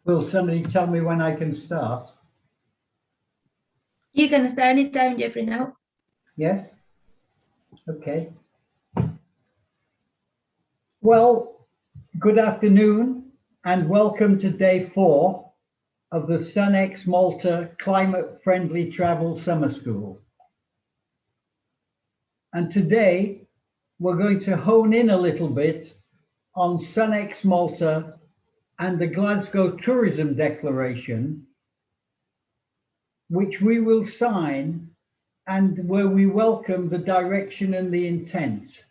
Will somebody tell me when I can start? You can start anytime, Jeffrey, now. Yes? Okay. Well, good afternoon and welcome to day 4 of the SunX Malta Climate Friendly Travel Summer School. And today we're going to hone in a little bit on SunX Malta and the Glasgow Tourism Declaration, which we will sign and where we welcome the direction and the intent.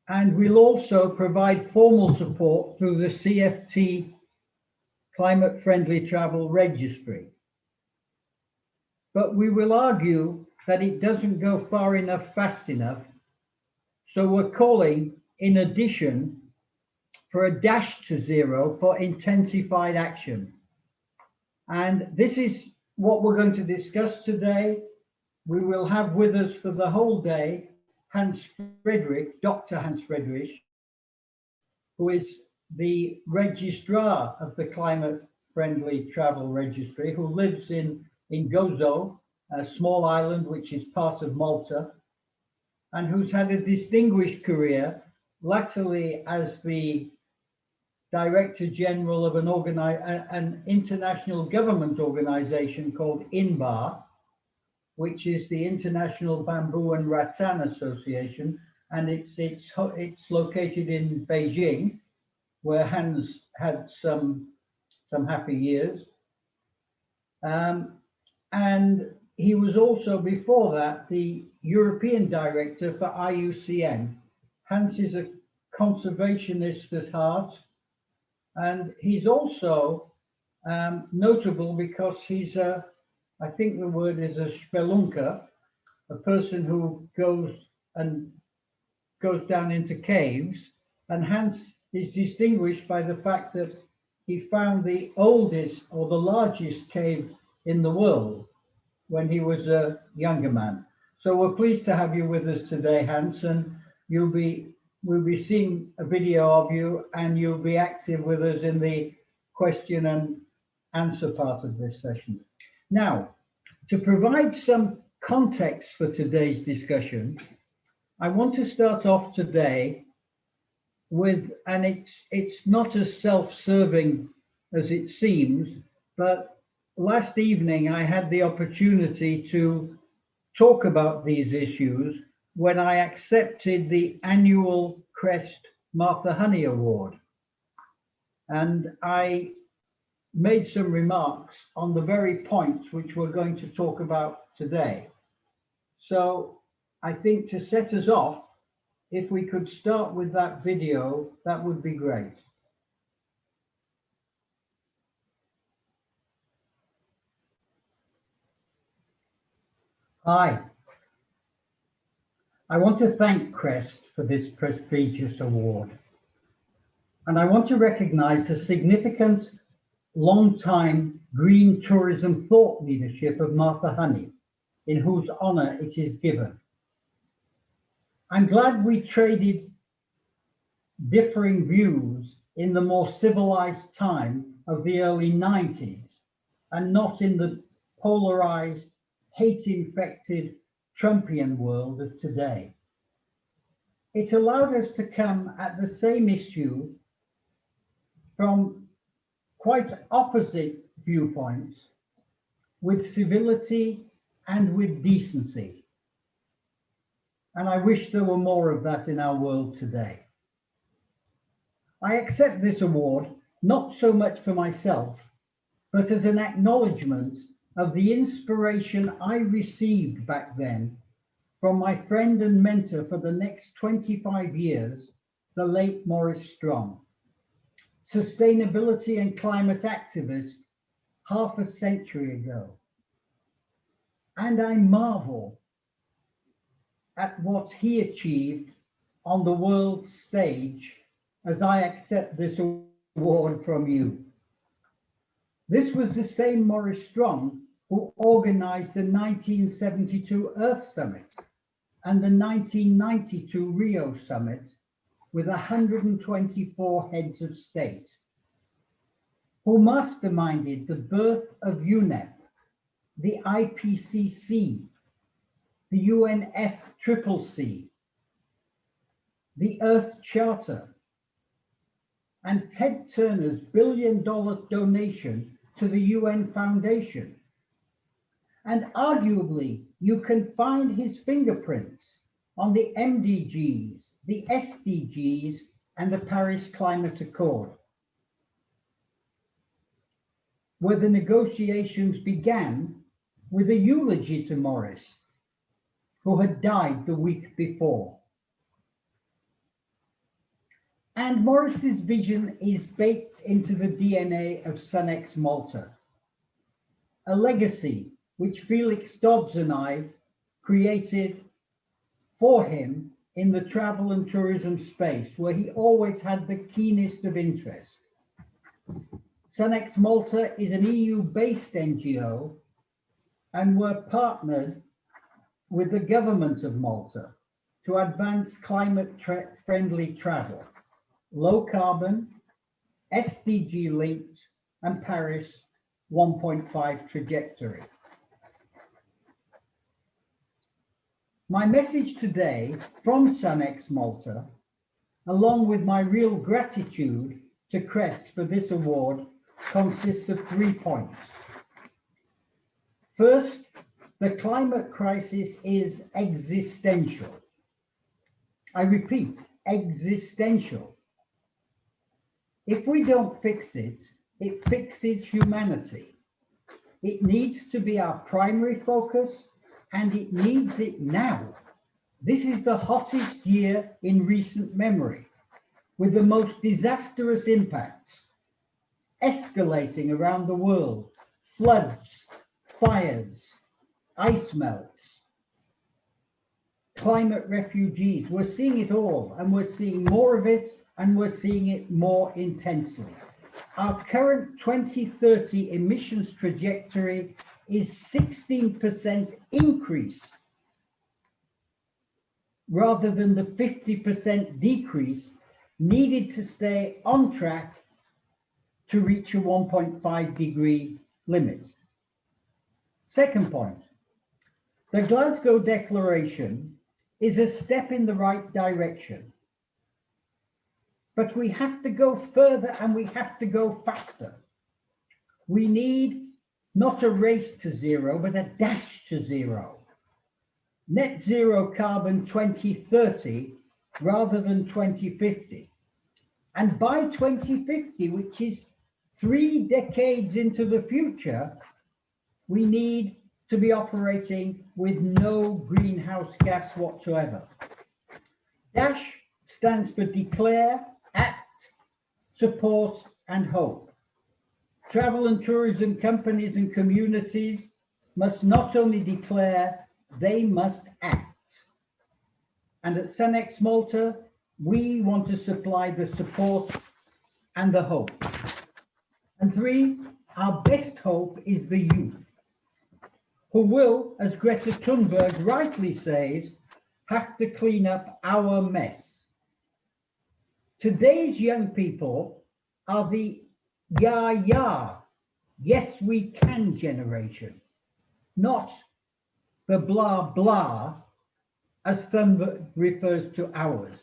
And we'll also provide formal support through the CFT Climate Friendly Travel Registry. But we will argue that it doesn't go far enough, fast enough. So we're calling, in addition, for a dash to zero for intensified action. And this is what we're going to discuss today. We will have with us for the whole day Dr. Hans Friedrich, who is the registrar of the Climate Friendly Travel Registry, who lives in Gozo, a small island which is part of Malta, and who's had a distinguished career, latterly as the Director General of an international government organization called INBAR, which is the International Bamboo and Rattan Association, and it's located in Beijing, where Hans had some happy years. And he was also, before that, the European Director for IUCN. Hans is a conservationist at heart, and he's also notable because he's I think the word is a spelunker, a person who goes down into caves. And Hans is distinguished by the fact that he found the oldest or the largest cave in the world when he was a younger man. So we're pleased to have you with us today, Hans, and we'll be seeing a video of you, and you'll be active with us in the question and answer part of this session. Now, to provide some context for today's discussion, I want to start off today with, and it's not as self-serving as it seems, but last evening I had the opportunity to talk about these issues when I accepted the annual CREST Martha Honey Award. And I made some remarks on the very points which we're going to talk about today. So I think to set us off, if we could start with that video, that would be great. Hi. I want to thank CREST for this prestigious award. And I want to recognize the significant long-time green tourism thought leadership of Martha Honey, in whose honor it is given. I'm glad we traded differing views in the more civilized time of the early 90s and not in the polarized, hate-infected Trumpian world of today. It allowed us to come at the same issue from quite opposite viewpoints, with civility and with decency. And I wish there were more of that in our world today. I accept this award not so much for myself, but as an acknowledgement of the inspiration I received back then from my friend and mentor for the next 25 years, the late Maurice Strong, sustainability and climate activist half a century ago. And I marvel at what he achieved on the world stage as I accept this award from you. This was the same Maurice Strong who organized the 1972 Earth Summit and the 1992 Rio Summit with 124 heads of state. who masterminded the birth of UNEP, the IPCC, the UNFCCC, the Earth Charter, and Ted Turner's billion-dollar donation to the UN Foundation. And arguably, you can find his fingerprints on the MDGs, the SDGs, and the Paris Climate Accord, where the negotiations began with a eulogy to Morris, who had died the week before. And Morris's vision is baked into the DNA of Sunex Malta, a legacy which Felix Dodds and I created for him in the travel and tourism space, where he always had the keenest of interest. Sunex Malta is an EU-based NGO, and we're partnered with the government of Malta to advance climate-friendly travel, low carbon, SDG linked, and Paris 1.5 trajectory. My message today from Sunex Malta, along with my real gratitude to CREST for this award, consists of 3 points. First, the climate crisis is existential. I repeat, existential. If we don't fix it, it fixes humanity. It needs to be our primary focus, and it needs it now. This is the hottest year in recent memory, with the most disastrous impacts escalating around the world: floods, fires, ice melts, climate refugees. We're seeing it all, and we're seeing more of it, and we're seeing it more intensely. Our current 2030 emissions trajectory is 16% increase rather than the 50% decrease needed to stay on track to reach a 1.5 degree limit. Second point, the Glasgow Declaration is a step in the right direction, but we have to go further and we have to go faster. We need not a race to zero, but a dash to zero. Net zero carbon 2030 rather than 2050. And by 2050, which is 3 decades into the future, we need to be operating with no greenhouse gas whatsoever. DASH stands for declare, act, support, and hope. Travel and tourism companies and communities must not only declare, they must act. And at Sunex Malta, we want to supply the support and the hope. And 3, our best hope is the youth, who will, as Greta Thunberg rightly says, have to clean up our mess. Today's young people are the yes we can generation, not the blah blah as Thunberg refers to ours.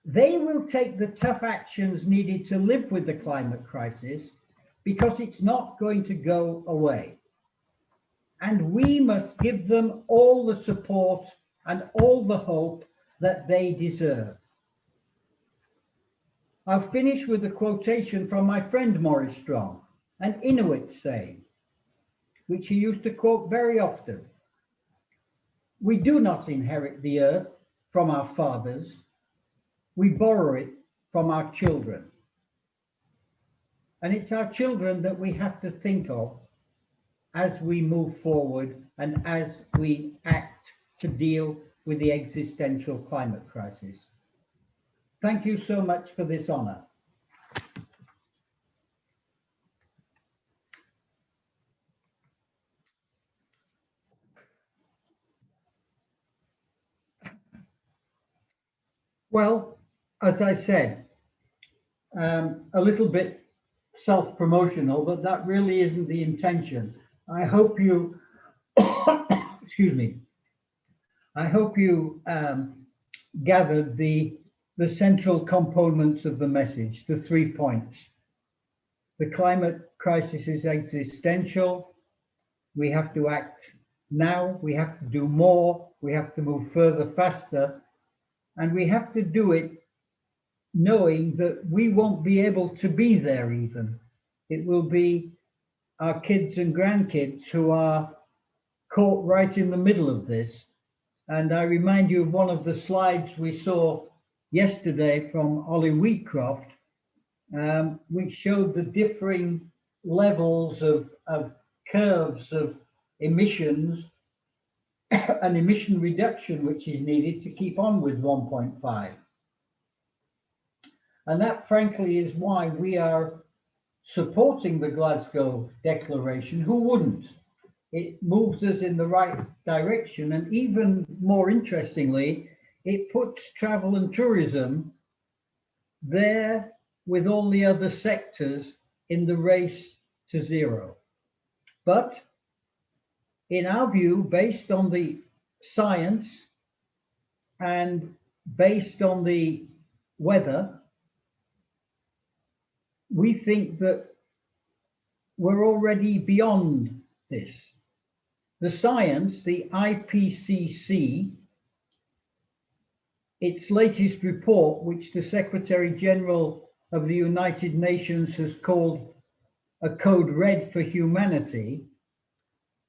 They will take the tough actions needed to live with the climate crisis because it's not going to go away. And we must give them all the support and all the hope that they deserve. I'll finish with a quotation from my friend Maurice Strong, an Inuit saying, which he used to quote very often. We do not inherit the earth from our fathers, we borrow it from our children. And it's our children that we have to think of as we move forward and as we act to deal with the existential climate crisis. Thank you so much for this honor. Well, as I said, a little bit self-promotional, but that really isn't the intention. I hope you, excuse me, I hope you gathered the central components of the message, the 3 points. The climate crisis is existential. We have to act now. We have to do more. We have to move further, faster. And we have to do it knowing that we won't be able to be there even. It will be our kids and grandkids who are caught right in the middle of this. And I remind you of one of the slides we saw yesterday from Ollie Wheatcroft, which showed the differing levels of curves of emissions and emission reduction which is needed to keep on with 1.5. And that, frankly, is why we are supporting the Glasgow Declaration. Who wouldn't? It moves us in the right direction. And even more interestingly, it puts travel and tourism there with all the other sectors in the race to zero. But in our view, based on the science and based on the weather, we think that we're already beyond this. The science, the IPCC, its latest report, which the Secretary General of the United Nations has called a code red for humanity,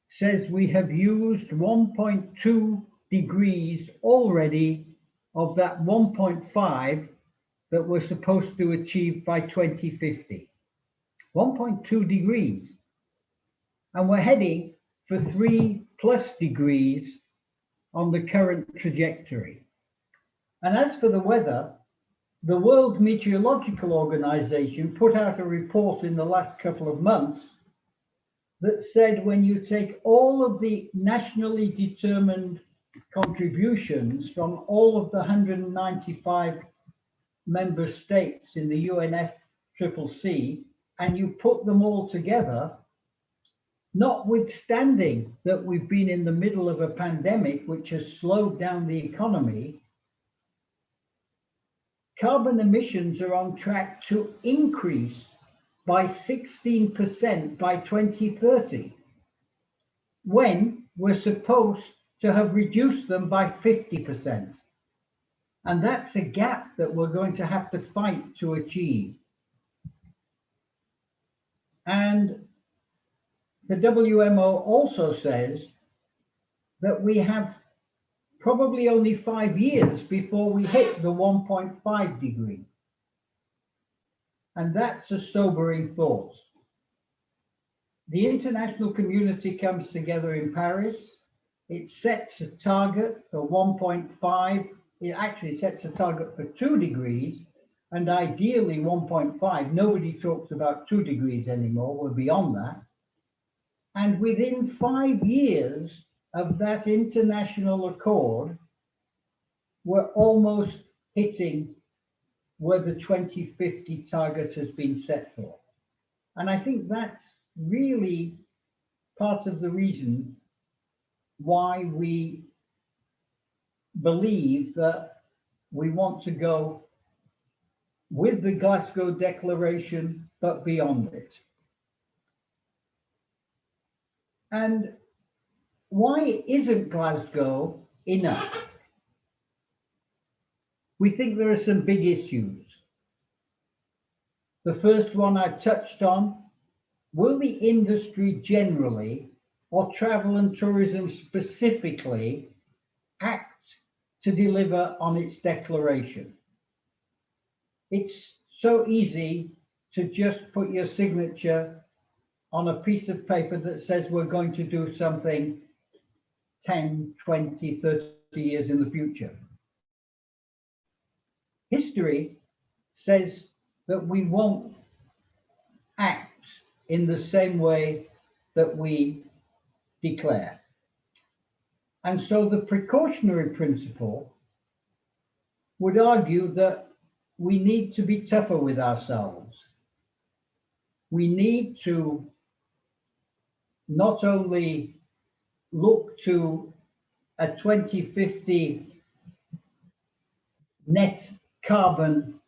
says we have used 1.2 degrees already of that 1.5 that we're supposed to achieve by 2050. 1.2 degrees. And we're heading for 3+ degrees on the current trajectory. And as for the weather, the World Meteorological Organization put out a report in the last couple of months that said when you take all of the nationally determined contributions from all of the 195 member states in the UNFCCC and you put them all together, notwithstanding that we've been in the middle of a pandemic which has slowed down the economy, carbon emissions are on track to increase by 16% by 2030, when we're supposed to have reduced them by 50%. And that's a gap that we're going to have to fight to achieve. And the WMO also says that we have probably only 5 years before we hit the 1.5 degree. And that's a sobering thought. The international community comes together in Paris. It sets a target for 1.5. It actually sets a target for 2 degrees, and ideally 1.5. Nobody talks about 2 degrees anymore. We're beyond that. And within 5 years of that international accord, we're almost hitting where the 2050 target has been set for. And I think that's really part of the reason why we believe that we want to go with the Glasgow Declaration, but beyond it. And why isn't Glasgow enough? We think there are some big issues. The first one I've touched on: will the industry generally, or travel and tourism specifically, act to deliver on its declaration? It's so easy to just put your signature on a piece of paper that says we're going to do something 10, 20, 30 years in the future. History says that we won't act in the same way that we declare. And so the precautionary principle would argue that we need to be tougher with ourselves. we need to not only look to a 2050 net carbon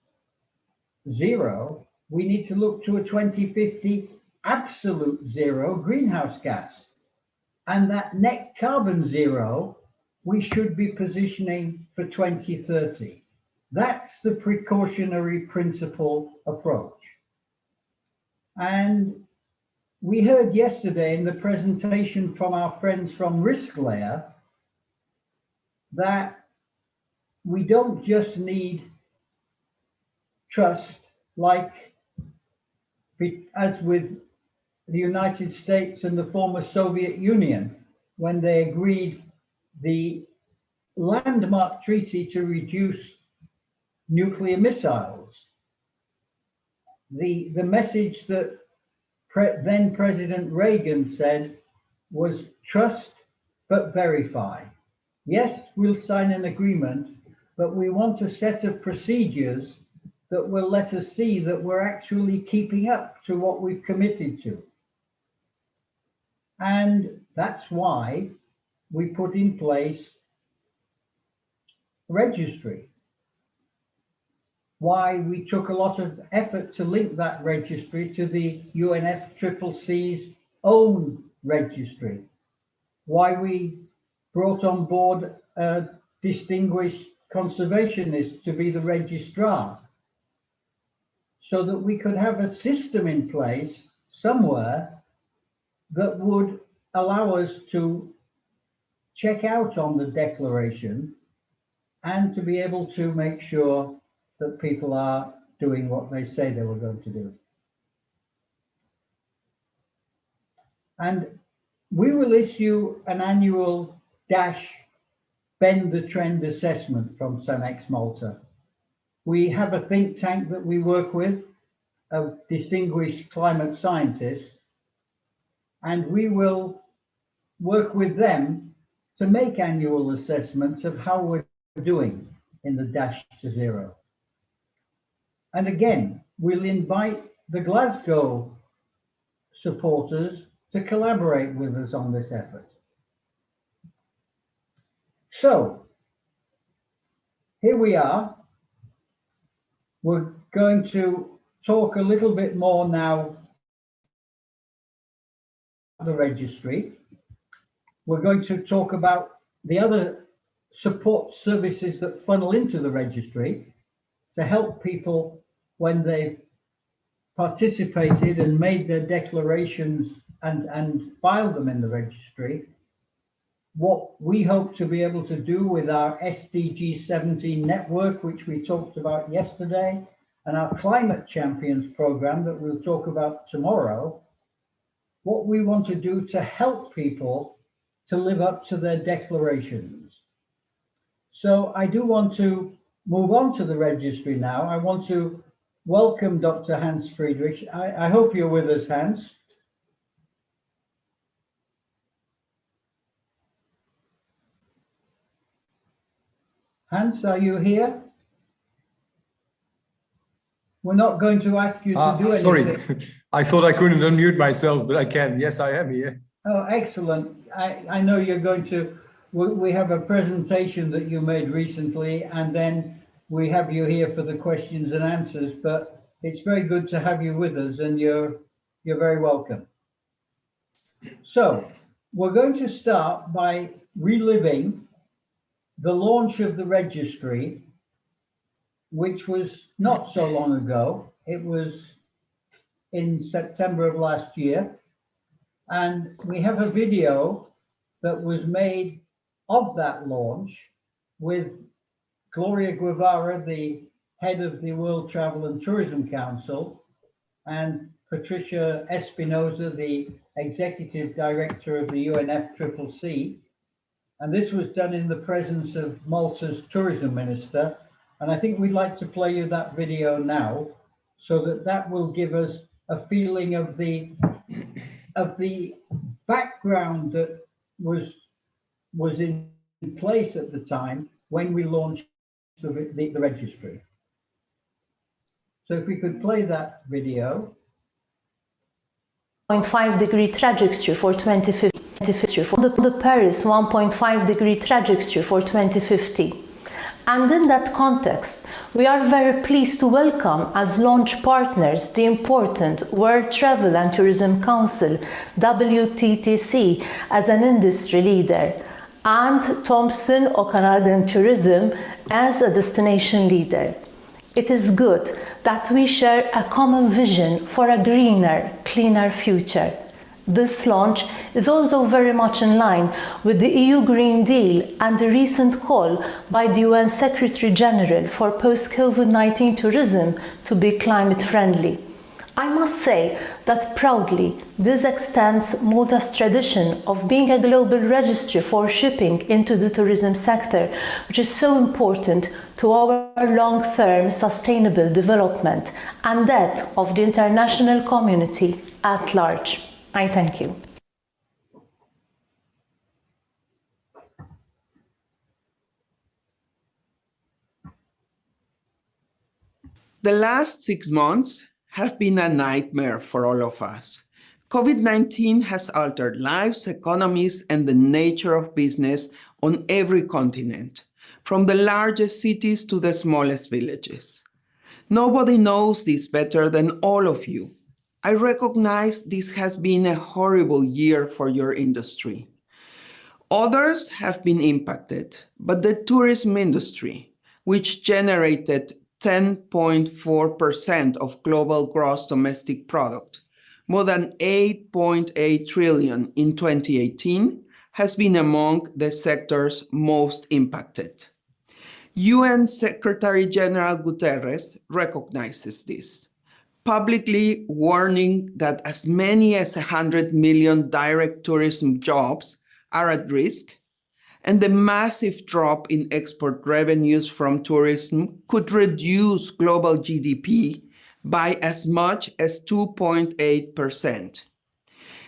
zero, we need to look to a 2050 absolute zero greenhouse gas. And that net carbon zero, we should be positioning for 2030. That's the precautionary principle approach. And we heard yesterday in the presentation from our friends from Risk Layer that we don't just need trust like as with the United States and the former Soviet Union when they agreed the landmark treaty to reduce nuclear missiles. The message that then President Reagan said was trust but verify. Yes, we'll sign an agreement, but we want a set of procedures that will let us see that we're actually keeping up to what we've committed to. And that's why we put in place Registry. Why we took a lot of effort to link that registry to the UNFCCC's own registry. Why we brought on board a distinguished conservationist to be the registrar, so that we could have a system in place somewhere that would allow us to check out on the declaration and to be able to make sure that people are doing what they say they were going to do. And we will issue an annual bend the trend assessment from Cemex Malta. We have a think tank that we work with of distinguished climate scientists, and we will work with them to make annual assessments of how we're doing in the dash to zero. And again, we'll invite the Glasgow supporters to collaborate with us on this effort. So here we are. We're going to talk a little bit more now about the registry. We're going to talk about the other support services that funnel into the registry to help people when they've participated and made their declarations and filed them in the registry, what we hope to be able to do with our SDG 17 network, which we talked about yesterday, and our Climate Champions program that we'll talk about tomorrow, what we want to do to help people to live up to their declarations. So I do want to move on to the registry now. I want to welcome Dr. Hans Friedrich. I hope you're with us, Hans. Hans, are you here? We're not going to ask you to do anything. Sorry, I thought I couldn't unmute myself, but I can. Yes, I am here. Oh, excellent. I know you're going to, we have a presentation that you made recently, and then we have you here for the questions and answers, but it's very good to have you with us, and you're very welcome. So we're going to start by reliving the launch of the registry, which was not so long ago. It was in September of last year. And we have a video that was made of that launch with Gloria Guevara, the head of the World Travel and Tourism Council, and Patricia Espinosa, the executive director of the UNFCCC. And this was done in the presence of Malta's tourism minister. And I think we'd like to play you that video now, so that will give us a feeling of the background that was in place at the time when we launched the registry. So if we could play that video. 1.5-degree trajectory for 2050, for the Paris 1.5-degree trajectory for 2050. And in that context, we are very pleased to welcome as launch partners the important World Travel and Tourism Council, WTTC, as an industry leader, and Thomson O'Canadian Tourism as a destination leader. It is good that we share a common vision for a greener, cleaner future. This launch is also very much in line with the EU Green Deal and the recent call by the UN Secretary General for post-COVID-19 tourism to be climate friendly. I must say that proudly this extends Malta's tradition of being a global registry for shipping into the tourism sector, which is so important to our long-term sustainable development and that of the international community at large. I thank you. The last 6 months have been a nightmare for all of us. COVID-19 has altered lives, economies, and the nature of business on every continent, from the largest cities to the smallest villages. Nobody knows this better than all of you. I recognize this has been a horrible year for your industry. Others have been impacted, but the tourism industry, which generated 10.4% of global gross domestic product, more than 8.8 trillion in 2018, has been among the sectors most impacted. UN Secretary General Guterres recognizes this, publicly warning that as many as 100 million direct tourism jobs are at risk, and the massive drop in export revenues from tourism could reduce global GDP by as much as 2.8%.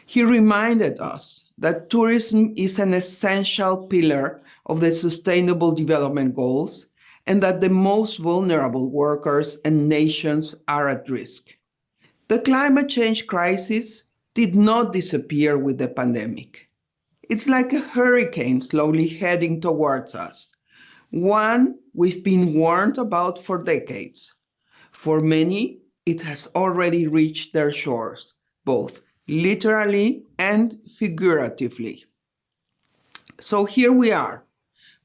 He reminded us that tourism is an essential pillar of the Sustainable Development Goals and that the most vulnerable workers and nations are at risk. The climate change crisis did not disappear with the pandemic. It's like a hurricane slowly heading towards us, one we've been warned about for decades. For many, it has already reached their shores, both literally and figuratively. So here we are,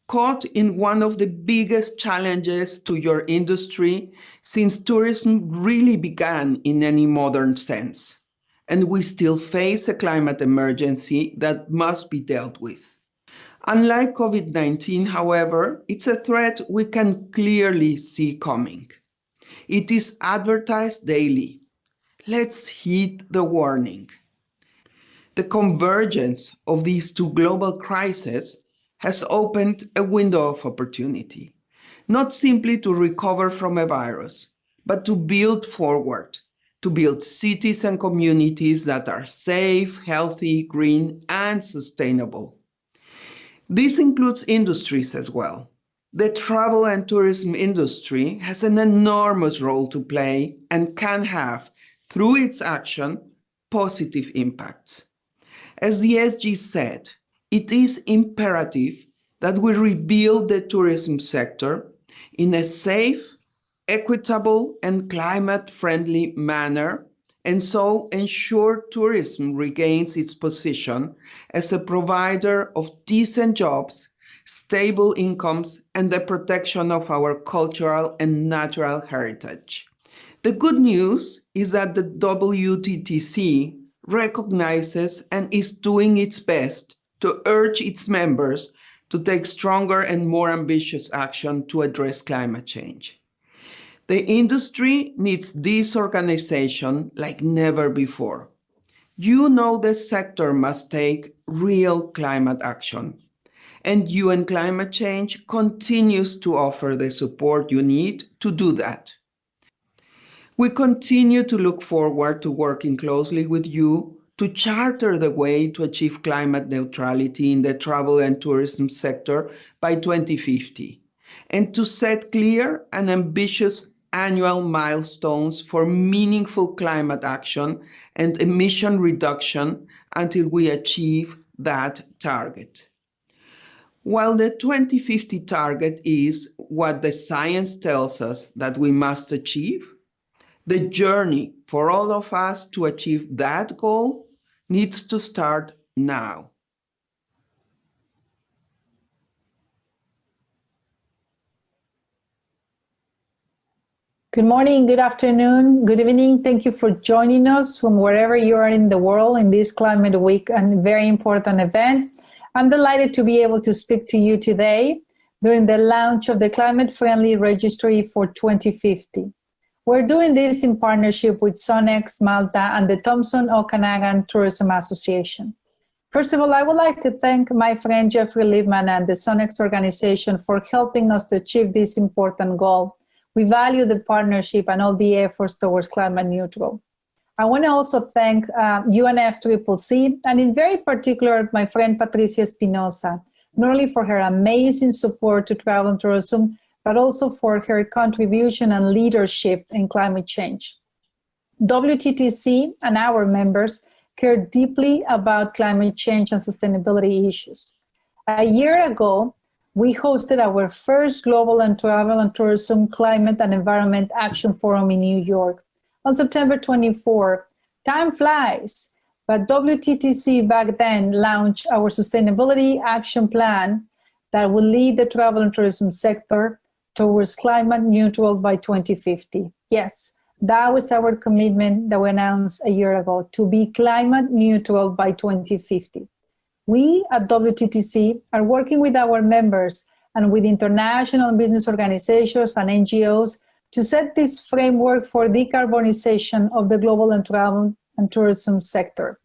caught in one of the biggest challenges to your industry since tourism really began in any modern sense. And we still face a climate emergency that must be dealt with. Unlike COVID-19, however, it's a threat we can clearly see coming. It is advertised daily. Let's heed the warning. The convergence of these two global crises has opened a window of opportunity, not simply to recover from a virus, but to build forward, to build cities and communities that are safe, healthy, green, and sustainable. This includes industries as well. The travel and tourism industry has an enormous role to play and can have, through its action, positive impacts. As the SG said, it is imperative that we rebuild the tourism sector in a safe, equitable, and climate-friendly manner, and so ensure tourism regains its position as a provider of decent jobs, stable incomes, and the protection of our cultural and natural heritage. The good news is that the WTTC recognizes and is doing its best to urge its members to take stronger and more ambitious action to address climate change. The industry needs this organization like never before. You know the sector must take real climate action, and UN Climate Change continues to offer the support you need to do that. We continue to look forward to working closely with you to charter the way to achieve climate neutrality in the travel and tourism sector by 2050, and to set clear and ambitious annual milestones for meaningful climate action and emission reduction until we achieve that target. While the 2050 target is what the science tells us that we must achieve, the journey for all of us to achieve that goal needs to start now. Good morning, good afternoon, good evening. Thank you for joining us from wherever you are in the world in this Climate Week and very important event. I'm delighted to be able to speak to you today during the launch of the Climate Friendly Registry for 2050. We're doing this in partnership with Sonex Malta and the Thompson Okanagan Tourism Association. First of all, I would like to thank my friend Jeffrey Liebman and the Sonex organization for helping us to achieve this important goal. We value the partnership and all the efforts towards climate neutral. I want to also thank UNFCCC and in very particular my friend Patricia Espinosa, not only for her amazing support to travel and tourism, but also for her contribution and leadership in climate change. WTTC and our members care deeply about climate change and sustainability issues. A year ago, we hosted our first Global and Travel and Tourism Climate and Environment Action Forum in New York on September 24. Time flies, but WTTC back then launched our Sustainability Action Plan that will lead the travel and tourism sector towards climate neutral by 2050. Yes, that was our commitment that we announced a year ago, to be climate neutral by 2050. We at WTTC are working with our members and with international business organizations and NGOs to set this framework for decarbonization of the global and travel and tourism sector.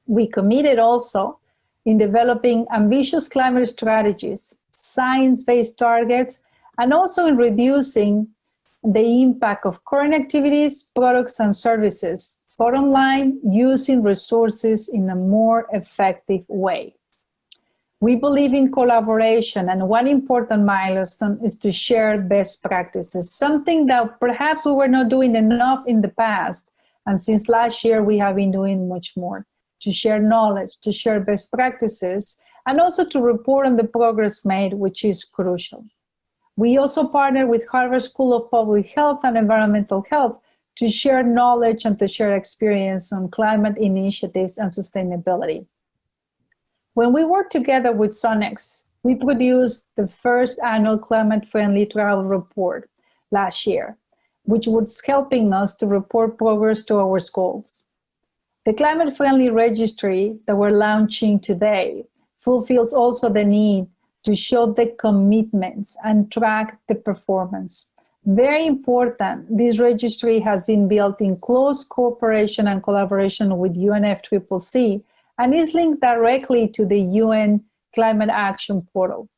We committed also in developing ambitious climate strategies, science-based targets, and also in reducing the impact of current activities, products, and services. Bottom line, using resources in a more effective way. We believe in collaboration, and one important milestone is to share best practices, something that perhaps we were not doing enough in the past. And since last year, we have been doing much more to share knowledge, to share best practices, and also to report on the progress made, which is crucial. We also partner with Harvard School of Public Health and Environmental Health to share knowledge and to share experience on climate initiatives and sustainability. When we worked together with Sonex, we produced the first annual climate-friendly travel report last year, which was helping us to report progress to our goals. The climate-friendly registry that we're launching today fulfills also the need to show the commitments and track the performance. Very important, this registry has been built in close cooperation and collaboration with UNFCCC and is linked directly to the UN Climate Action Portal.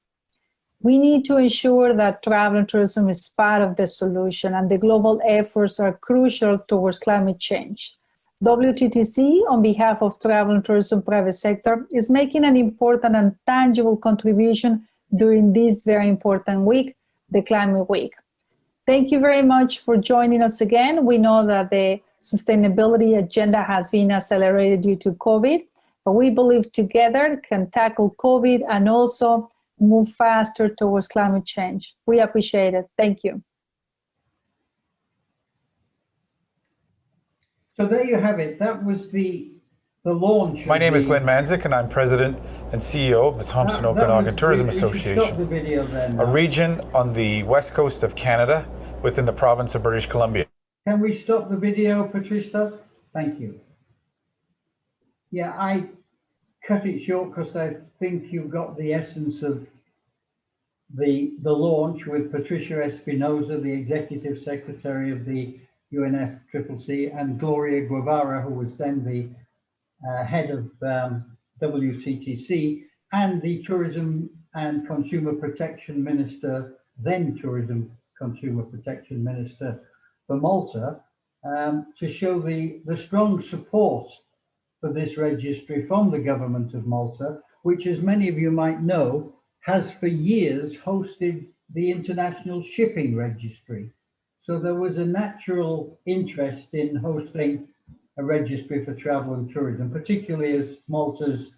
We need to ensure that travel and tourism is part of the solution, and the global efforts are crucial towards climate change. WTTC, on behalf of travel and tourism private sector, is making an important and tangible contribution during this very important week, the Climate Week. Thank you very much for joining us again. We know that the sustainability agenda has been accelerated due to COVID, but we believe together can tackle COVID and also move faster towards climate change. We appreciate it. Thank you. So there you have it. That was the launch. My name is Glenn Manzik, and I'm President and CEO of the Thompson Okanagan Tourism Association, a region on the west coast of Canada within the province of British Columbia. Can we stop the video, Patricia? Thank you. Yeah, I cut it short because I think you got the essence of the launch with Patricia Espinosa, the Executive Secretary of the UNFCCC, and Gloria Guevara, who was then the head of WCTC, and the Tourism and Consumer Protection Minister, then Tourism Consumer Protection Minister for Malta, to show the strong support for this registry from the government of Malta, which, as many of you might know, has for years hosted the International Shipping Registry. So there was a natural interest in hosting a registry for travel and tourism, particularly as Malta's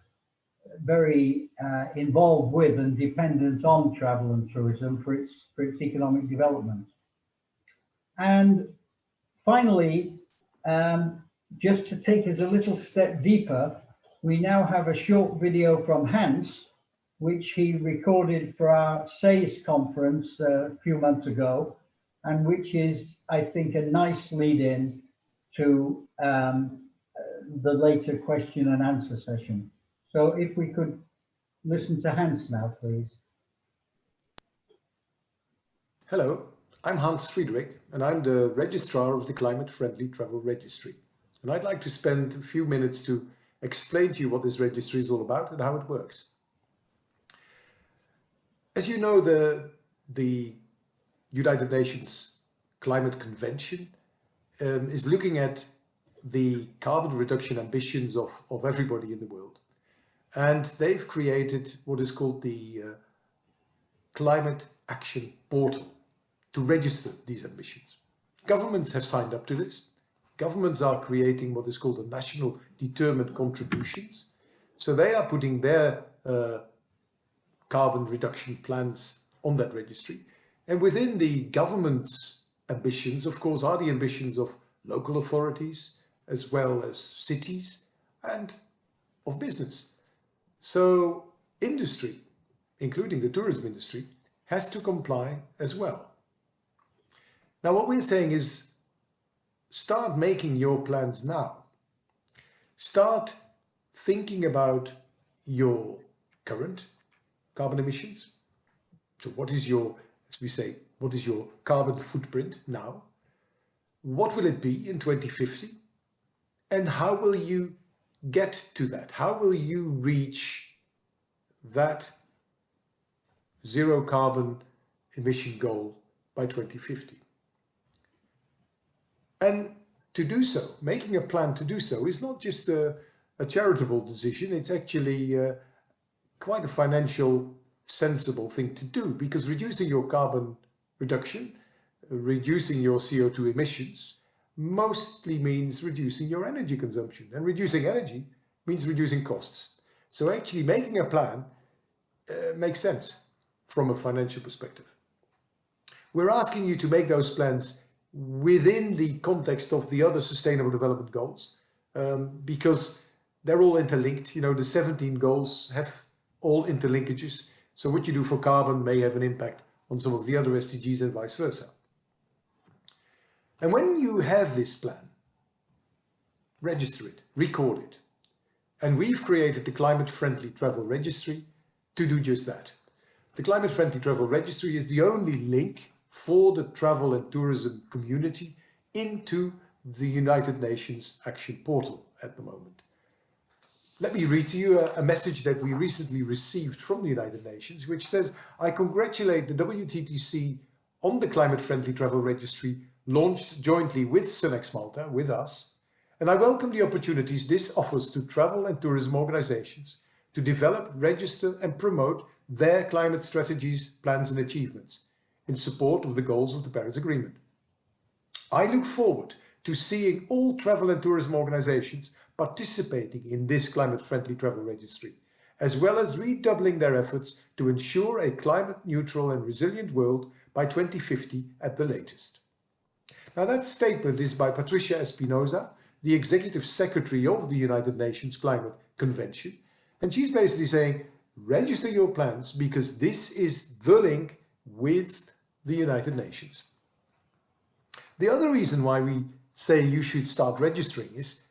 very involved with and dependent on travel and tourism for its economic development. And finally, just to take us a little step deeper, we now have a short video from Hans, which he recorded for our CEST conference a few months ago, and which is, I think, a nice lead-in to the later question and answer session. So if we could listen to Hans now, please. Hello, I'm Hans Friedrich, and I'm the registrar of the Climate Friendly Travel Registry. And I'd like to spend a few minutes to explain to you what this registry is all about and how it works. As you know, the United Nations Climate Convention is looking at the carbon reduction ambitions of everybody in the world. And they've created what is called the Climate Action Portal to register these ambitions. Governments have signed up to this. Governments are creating what is called the National Determined Contributions. So they are putting their carbon reduction plans on that registry. And within the government's ambitions, of course, are the ambitions of local authorities, as well as cities and of business. So industry, including the tourism industry, has to comply as well. Now, what we're saying is start making your plans now. Start thinking about your current carbon emissions. So what is your, as we say, what is your carbon footprint now? What will it be in 2050? And how will you get to that? How will you reach that zero carbon emission goal by 2050? And to do so, making a plan to do so is not just a charitable decision, it's actually quite a financial, sensible thing to do, because reducing your carbon reduction, reducing your CO2 emissions, mostly means reducing your energy consumption. And reducing energy means reducing costs. So actually making a plan makes sense from a financial perspective. We're asking you to make those plans within the context of the other Sustainable Development Goals, because they're all interlinked. You know, the 17 goals have all interlinkages. So what you do for carbon may have an impact on some of the other SDGs and vice versa. And when you have this plan, register it, record it. And we've created the Climate Friendly Travel Registry to do just that. The Climate Friendly Travel Registry is the only link for the travel and tourism community into the United Nations Action Portal at the moment. Let me read to you a message that we recently received from the United Nations, which says, I congratulate the WTTC on the Climate Friendly Travel Registry launched jointly with Sunex Malta, with us, and I welcome the opportunities this offers to travel and tourism organizations to develop, register and promote their climate strategies, plans and achievements in support of the goals of the Paris Agreement. I look forward to seeing all travel and tourism organizations participating in this climate-friendly travel registry, as well as redoubling their efforts to ensure a climate-neutral and resilient world by 2050 at the latest. Now that statement is by Patricia Espinosa, the Executive Secretary of the United Nations Climate Convention, and she's basically saying, register your plans because this is the link with the United Nations. The other reason why we say you should start registering is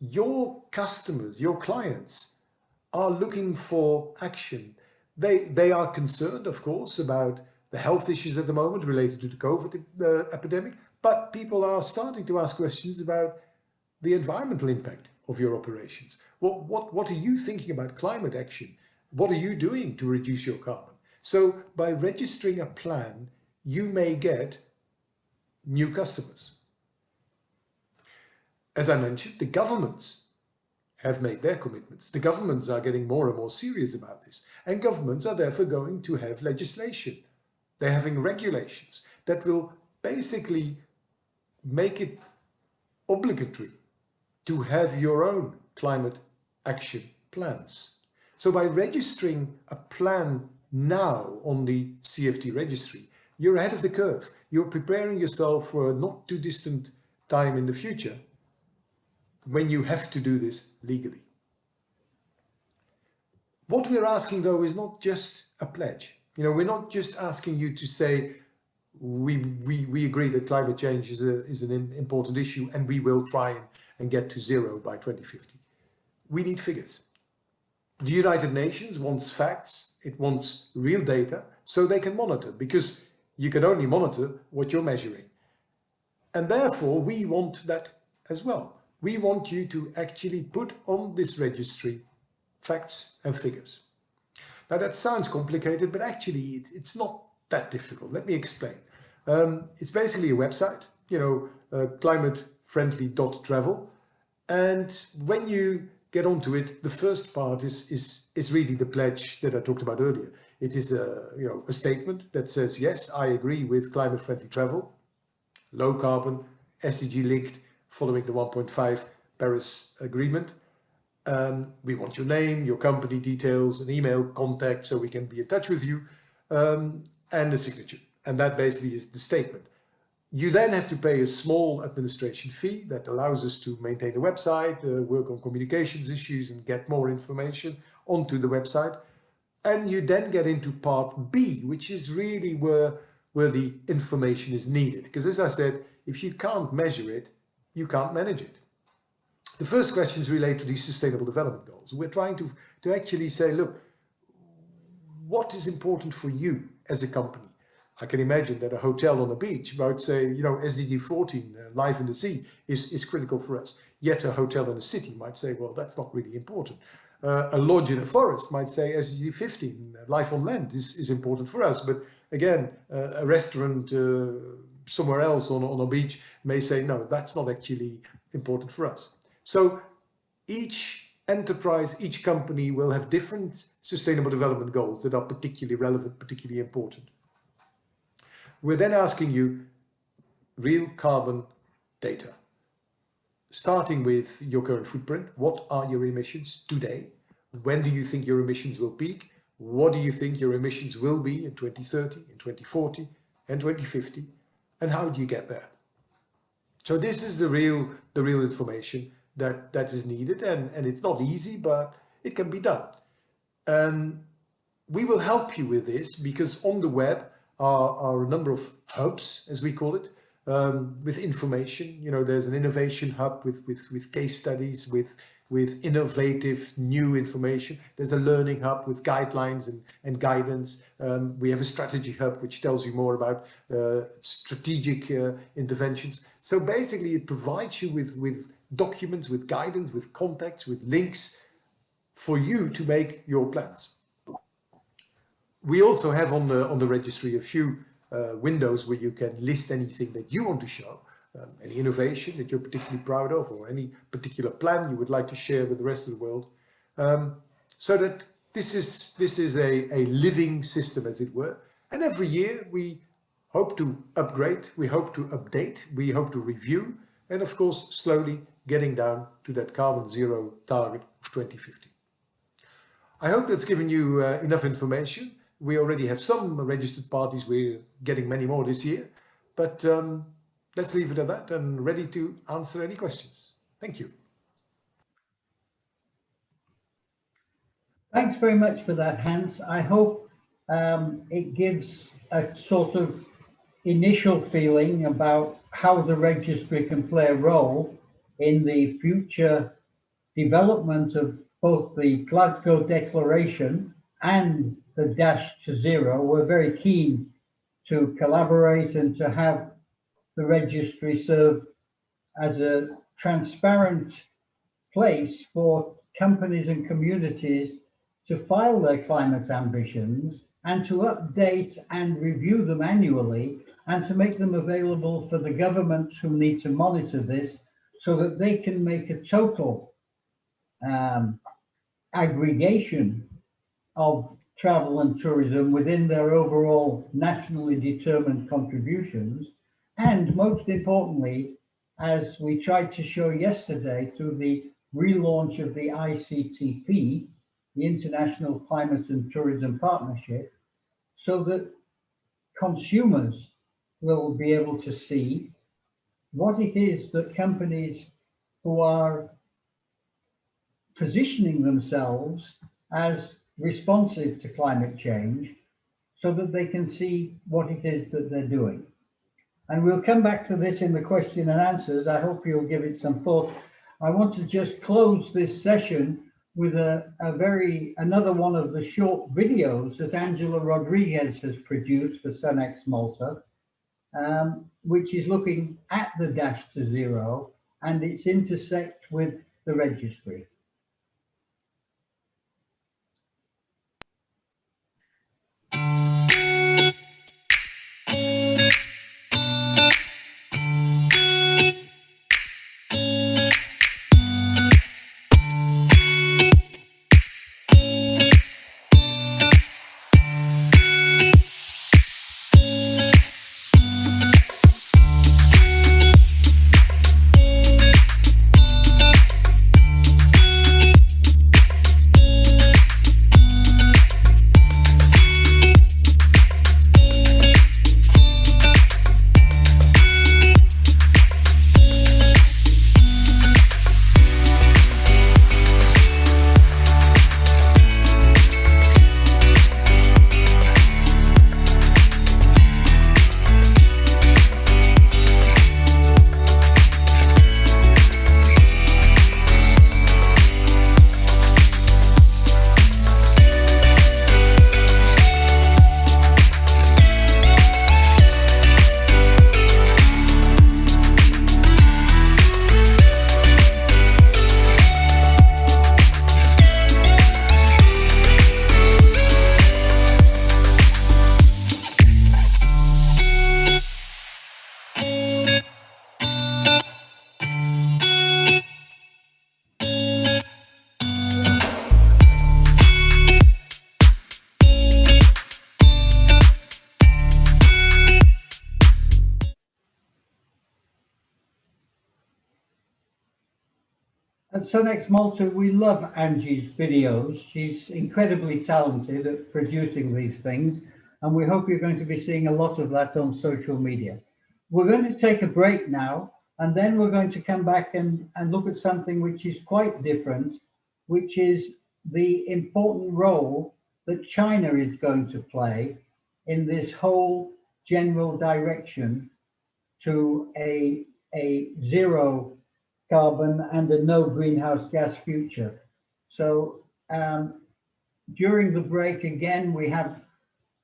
your customers, your clients are looking for action. They are concerned, of course, about the health issues at the moment related to the COVID epidemic, but people are starting to ask questions about the environmental impact of your operations. What are you thinking about climate action? What are you doing to reduce your carbon? So by registering a plan, you may get new customers. As I mentioned, the governments have made their commitments. The governments are getting more and more serious about this, and governments are therefore going to have legislation. They're having regulations that will basically make it obligatory to have your own climate action plans. So by registering a plan now on the CFT registry, you're ahead of the curve. You're preparing yourself for a not too distant time in the future when you have to do this legally. What we're asking though is not just a pledge. You know, we're not just asking you to say, we agree that climate change is an important issue and we will try and get to zero by 2050. We need figures. The United Nations wants facts, it wants real data, so they can monitor, because you can only monitor what you're measuring. And therefore, we want that as well. We want you to actually put on this registry facts and figures. Now that sounds complicated, but actually it's not that difficult. Let me explain. It's basically a website, you know, climate-friendly.travel. And when you get onto it, the first part is really the pledge that I talked about earlier. It is a statement that says, yes, I agree with climate-friendly travel, low carbon, SDG linked, following the 1.5 Paris Agreement. We want your name, your company details, an email contact so we can be in touch with you, and a signature. And that basically is the statement. You then have to pay a small administration fee that allows us to maintain the website, work on communications issues and get more information onto the website. And you then get into part B, which is really where the information is needed. Because as I said, if you can't measure it, you can't manage it. The first questions relate to these sustainable development goals. We're trying to actually say, look, what is important for you as a company? I can imagine that a hotel on a beach might say, you know, SDG 14, life in the sea, is critical for us. Yet a hotel in a city might say, well, that's not really important. A lodge in a forest might say SDG 15, life on land is important for us. But again, a restaurant somewhere else on a beach may say, no, that's not actually important for us. So each enterprise, each company will have different sustainable development goals that are particularly relevant, particularly important. We're then asking you real carbon data, starting with your current footprint. What are your emissions today? When do you think your emissions will peak? What do you think your emissions will be in 2030, in 2040, and 2050? And how do you get there? So this is the real information that is needed, and it's not easy, but it can be done. And we will help you with this, because on the web are a number of hubs, as we call it, with information. You know, there's an innovation hub with case studies, with innovative new information. There's a learning hub with guidelines and guidance. We have a strategy hub which tells you more about strategic interventions. So basically it provides you with documents, with guidance, with contacts, with links for you to make your plans. We also have on the registry a few windows where you can list anything that you want to show, any innovation that you're particularly proud of, or any particular plan you would like to share with the rest of the world, so that this is a living system, as it were. And every year we hope to upgrade, we hope to update, we hope to review, and of course slowly getting down to that carbon zero target of 2050. I hope that's given you enough information. We already have some registered parties. We're getting many more this year, but let's leave it at that and ready to answer any questions. Thank you. Thanks very much for that, Hans. I hope it gives a sort of initial feeling about how the registry can play a role in the future development of both the Glasgow Declaration and the Dash to Zero. We're very keen to collaborate and to have the registry serve as a transparent place for companies and communities to file their climate ambitions and to update and review them annually, and to make them available for the governments who need to monitor this, so that they can make a total aggregation of travel and tourism within their overall nationally determined contributions, And most importantly, as we tried to show yesterday through the relaunch of the ICTP, the International Climate and Tourism Partnership, so that consumers will be able to see what it is that companies who are positioning themselves as responsive to climate change, so that they can see what it is that they're doing. And we'll come back to this in the question and answers. I hope you'll give it some thought. I want to just close this session with another one of the short videos that Angela Rodriguez has produced for SunX Malta, which is looking at the Dash to Zero and its intersect with the registry. At SunX Malta, we love Angie's videos. She's incredibly talented at producing these things, and we hope you're going to be seeing a lot of that on social media. We're going to take a break now, and then we're going to come back and look at something which is quite different, which is the important role that China is going to play in this whole general direction to a zero carbon and a no greenhouse gas future. So during the break, again, we have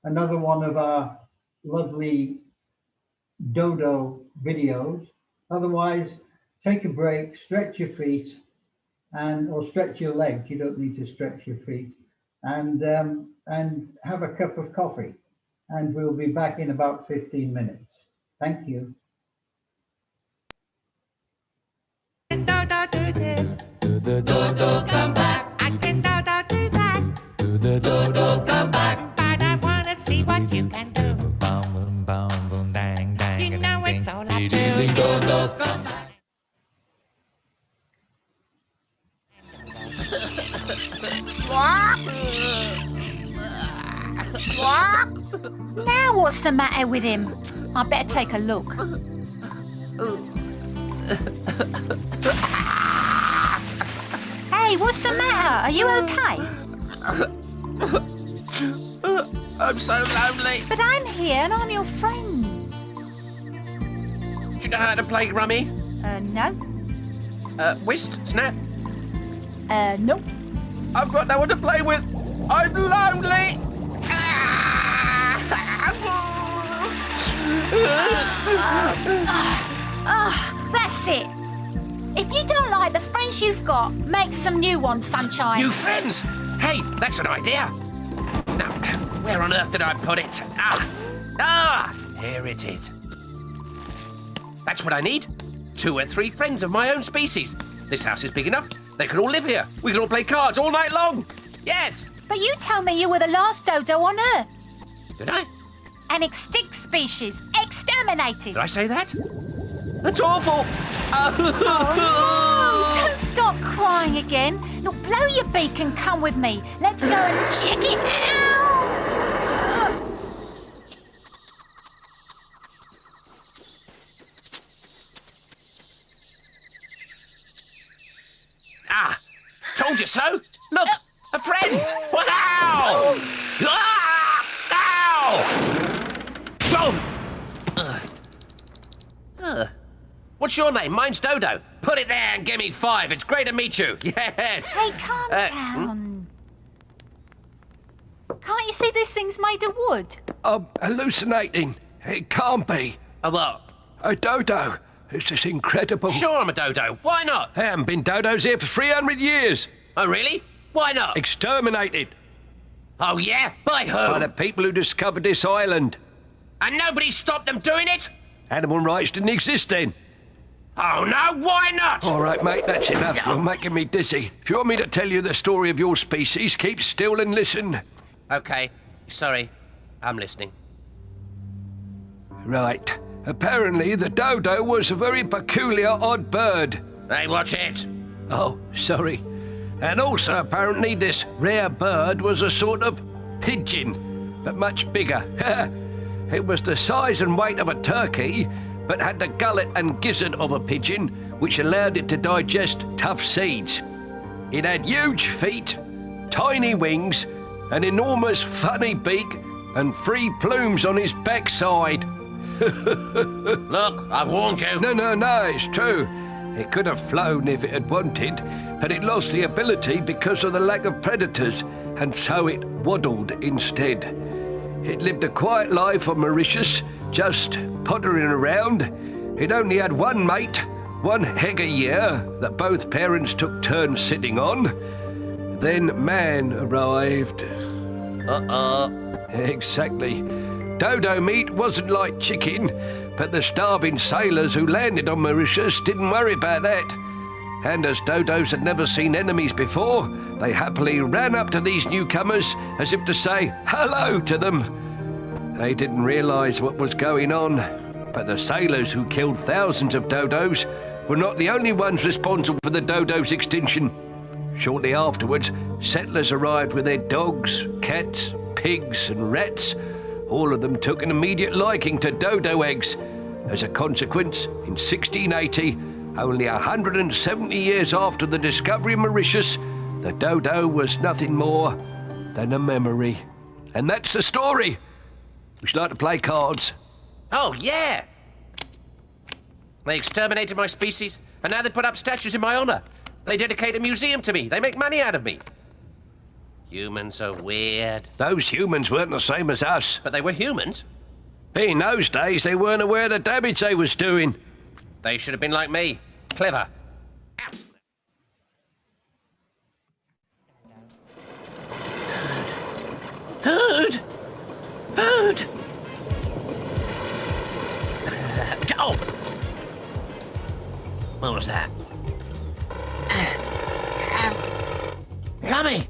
another one of our lovely dodo videos. Otherwise, take a break, stretch your feet or stretch your legs. You don't need to stretch your feet, and have a cup of coffee. And we'll be back in about 15 minutes. Thank you. Do this. Do the dodo come back? I can do that. Do the dodo come back? But I wanna see what you can do. Boom, boom, boom, boom, dang, dang. You know it's all I do. Dodo come back. Now what's the matter with him? I better take a look. Hey, what's the matter? Are you okay? I'm so lonely. But I'm here and I'm your friend. Do you know how to play rummy? No. Whist? Snap? Nope. I've got no one to play with. I'm lonely. That's it. If you don't like the friends you've got, make some new ones, sunshine. New friends? Hey, that's an idea. Now, where on earth did I put it? Here it is. That's what I need. 2 or 3 friends of my own species. This house is big enough. They could all live here. We could all play cards all night long. Yes. But you told me you were the last dodo on Earth. Did I? An extinct species. exterminated. Did I say that? That's awful. Oh, no! Don't start crying again. Look, blow your beak and come with me. Let's go and check it out. Ah, told you so. Look, a friend. Wow! Ah! Ow! Oh! What's your name? Mine's Dodo. Put it there and give me 5. It's great to meet you. Yes. Hey, calm down. Can't you see this thing's made of wood? I'm hallucinating. It can't be. A what? A dodo. It's just incredible. Sure I'm a dodo. Why not? There haven't been dodos here for 300 years. Oh, really? Why not? Exterminated. Oh, yeah? By who? By the people who discovered this island. And nobody stopped them doing it? Animal rights didn't exist then. Oh, no, why not? All right, mate, that's enough. You're making me dizzy. If you want me to tell you the story of your species, keep still and listen. Okay. Sorry. I'm listening. Right. Apparently, the dodo was a very peculiar odd bird. Hey, watch it. Oh, sorry. And also, apparently, this rare bird was a sort of pigeon, but much bigger. It was the size and weight of a turkey, but had the gullet and gizzard of a pigeon, which allowed it to digest tough seeds. It had huge feet, tiny wings, an enormous funny beak, and 3 plumes on his backside. Look, I warned you. No, it's true. It could have flown if it had wanted, but it lost the ability because of the lack of predators, and so it waddled instead. It lived a quiet life on Mauritius, just pottering around. It only had one mate, 1 egg a year, that both parents took turns sitting on. Then man arrived. Exactly. Dodo meat wasn't like chicken, but the starving sailors who landed on Mauritius didn't worry about that. And as dodos had never seen enemies before, they happily ran up to these newcomers as if to say hello to them. They didn't realise what was going on, but the sailors who killed thousands of dodos were not the only ones responsible for the dodo's extinction. Shortly afterwards, settlers arrived with their dogs, cats, pigs and rats. All of them took an immediate liking to dodo eggs. As a consequence, in 1680, only 170 years after the discovery of Mauritius, the dodo was nothing more than a memory. And that's the story. Would you like to play cards? Oh, yeah. They exterminated my species, and now they put up statues in my honor. They dedicate a museum to me. They make money out of me. Humans are weird. Those humans weren't the same as us. But they were humans. In those days, they weren't aware of the damage they was doing. They should have been like me. Clever. Food! Food! Oh! What was that? Lummy!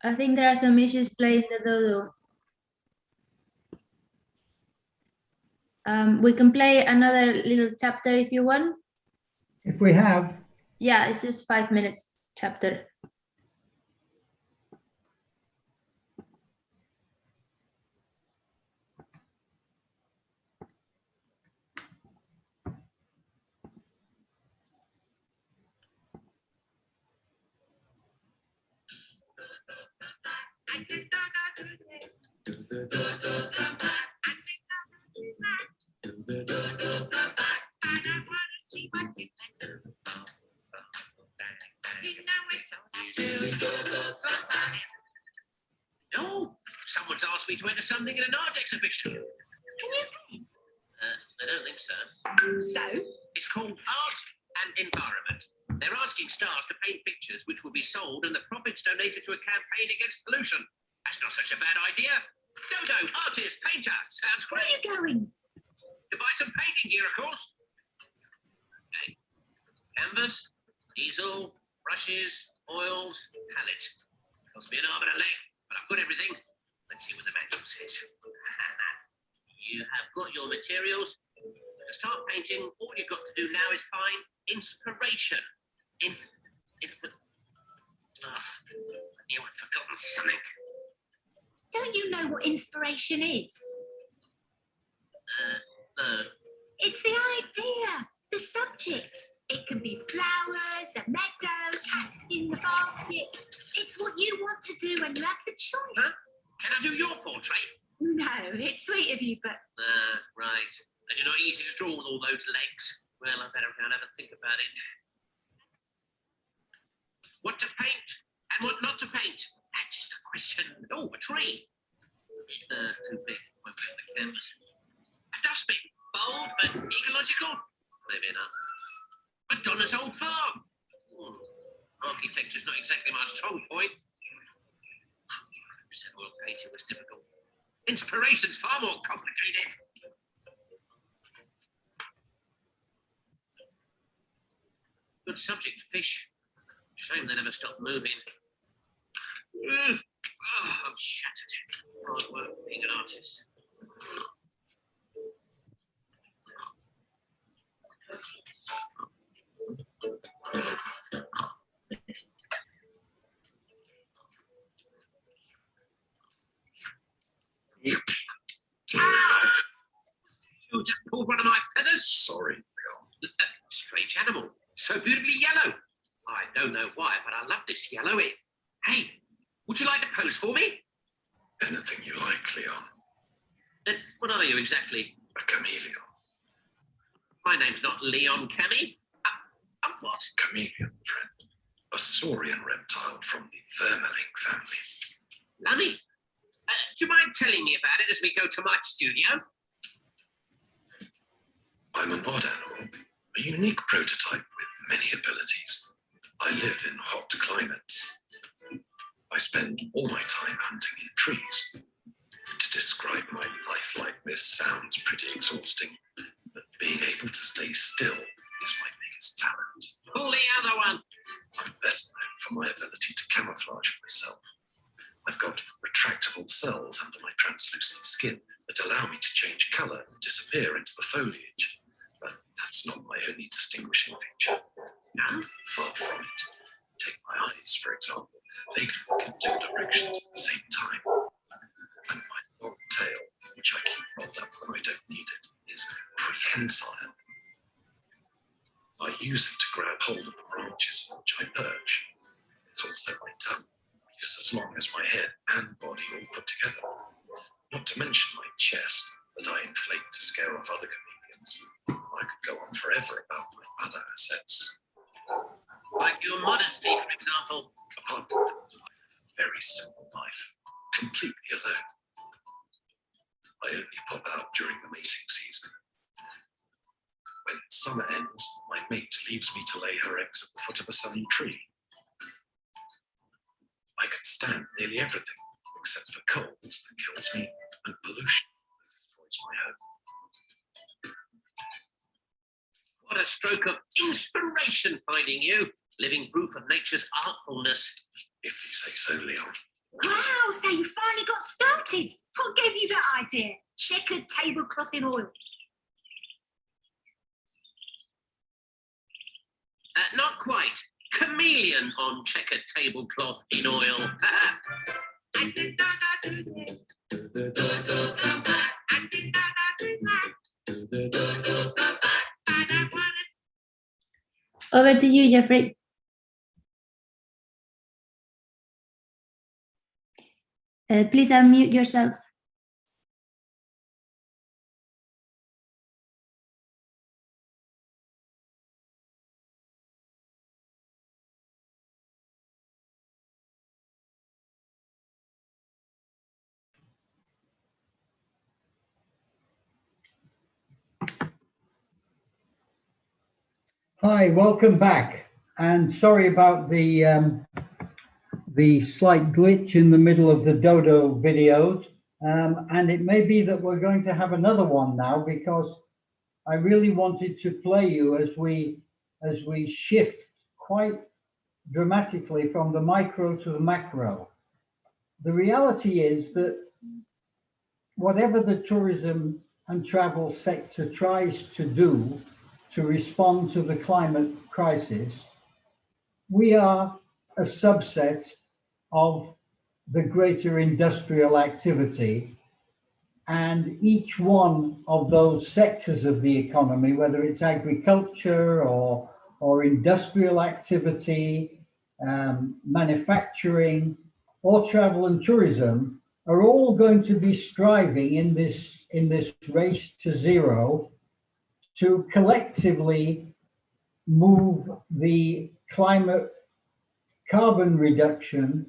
I think there are some issues playing the dodo. We can play another little chapter if you want. If we have. Yeah, it's just 5 minutes chapter. No, someone's asked me to enter something in an art exhibition. I don't think so. So? It's called Art and Environment. They're asking stars to paint pictures which will be sold and the profits donated to a campaign against pollution. That's not such a bad idea. Dodo, artist, painter, sounds Where are great. you going? To buy some painting gear, of course. Okay. Canvas, easel, brushes, oils, palette. Cost me an arm and a leg, but I've got everything. Let's see what the manual says. You have got your materials. To start painting, all you've got to do now is find inspiration. I knew I'd forgotten something. Don't you know what inspiration is? No. It's the idea, the subject. It can be flowers, a meadow, cats in the basket. It's what you want to do when you have the choice. Huh? Can I do your portrait? No, it's sweet of you, but Right. And you're not easy to draw with all those legs. Well, I better go and have a think about it. What to paint and what not to paint? That's just a question. Oh, a tree. It's too big. Won't fit the canvas. A dustbin. Bold but ecological? Maybe not. Madonna's old farm. Architecture's not exactly my strong point. Said oil painting was difficult. Inspiration's far more complicated. Good subject, fish. Shame they never stopped moving. Ugh. Oh, I'm shattered. Hard work being an artist. You just pulled one of my feathers. Sorry, Leon. Strange animal. So beautifully yellow. I don't know why, but I love this yellow. Hey, would you like to pose for me? Anything you like, Leon. What are you exactly? A chameleon. My name's not Leon Cammy. What? Chameleon, friend. A saurian reptile from the vermeling family. Lummy, do you mind telling me about it as we go to my studio? I'm an odd animal, a unique prototype with many abilities. I live in hot climates. I spend all my time hunting in trees. To describe my life like this sounds pretty exhausting, but being able to stay still is my biggest talent. Pull the other one. I'm best known for my ability to camouflage myself. I've got retractable cells under my translucent skin that allow me to change colour and disappear into the foliage. But that's not my only distinguishing feature. No, far from it. Take my eyes, for example. They can look in two directions at the same time. And my long tail, which I keep rolled up when I don't need it, is prehensile. I use it to grab hold of the branches on which I perch. It's also my tongue, which is as long as my head and body all put together. Not to mention my chest that I inflate to scare off other chameleons. I could go on forever about my other assets. Like your modesty, for example. Apart from that, I live a very simple life, completely alone. I only pop out during the mating season. When summer ends, my mate leaves me to lay her eggs at the foot of a sunny tree. I can stand nearly everything, except for cold that kills me and pollution that destroys my home. What a stroke of inspiration finding you. Living proof of nature's artfulness. If you say so, Leon. wow, so you finally got started. What gave you that idea? Checkered tablecloth in oil. Not quite. Chameleon on checkered tablecloth in oil. I did not do this. Come back. I did not do that. Come back. I don't want it. Over to you, Jeffrey. Please unmute yourself. Hi, welcome back. And sorry about the slight glitch in the middle of the Dodo videos. And it may be that we're going to have another one now, because I really wanted to play you as we shift quite dramatically from the micro to the macro. The reality is that whatever the tourism and travel sector tries to do to respond to the climate crisis, we are a subset of the greater industrial activity, and each one of those sectors of the economy, whether it's agriculture or industrial activity, manufacturing, or travel and tourism, are all going to be striving in this race to zero to collectively move the climate carbon reduction,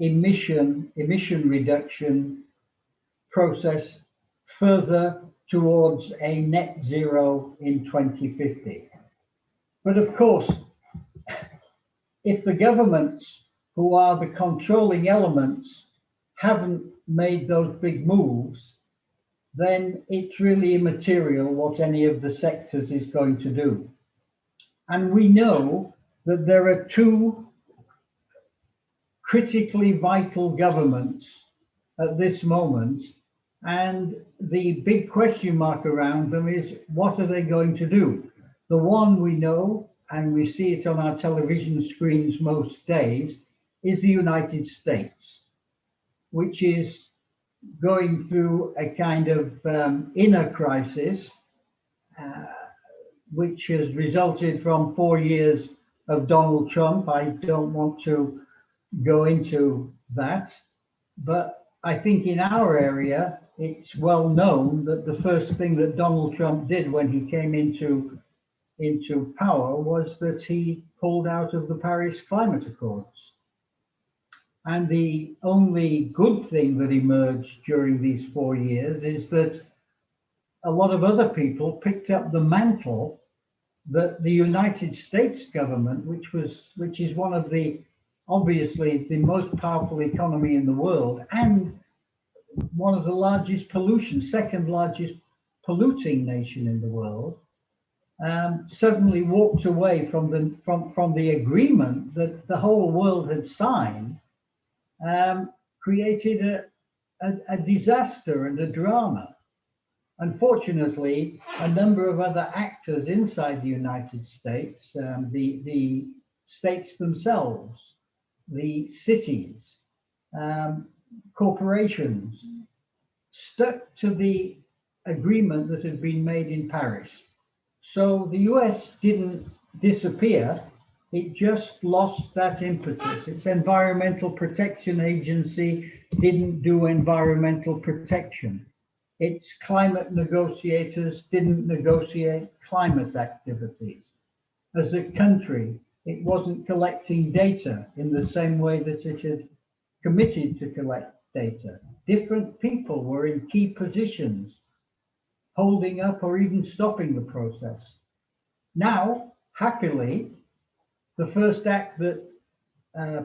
emission reduction process further towards a net zero in 2050. But of course, if the governments, who are the controlling elements, haven't made those big moves, then it's really immaterial what any of the sectors is going to do. And we know that there are two critically vital governments at this moment, and the big question mark around them is, what are they going to do? The one we know, and we see it on our television screens most days, is the United States, which is going through a kind of inner crisis, which has resulted from 4 years of Donald Trump. I don't want to go into that, but I think in our area, it's well known that the first thing that Donald Trump did when he came into power was that he pulled out of the Paris Climate Accords. And the only good thing that emerged during these 4 years is that a lot of other people picked up the mantle that the United States government, which is one of the, obviously the most powerful economy in the world, and one of the largest second largest polluting nation in the world, suddenly walked away from the agreement that the whole world had signed, created a disaster and a drama. Unfortunately, a number of other actors inside the United States, the states themselves, the cities, corporations, stuck to the agreement that had been made in Paris. So the US didn't disappear, it just lost that impetus. Its Environmental Protection Agency didn't do environmental protection. Its climate negotiators didn't negotiate climate activities. As a country, it wasn't collecting data in the same way that it had committed to collect data. Different people were in key positions, holding up or even stopping the process. Now, happily, the first act that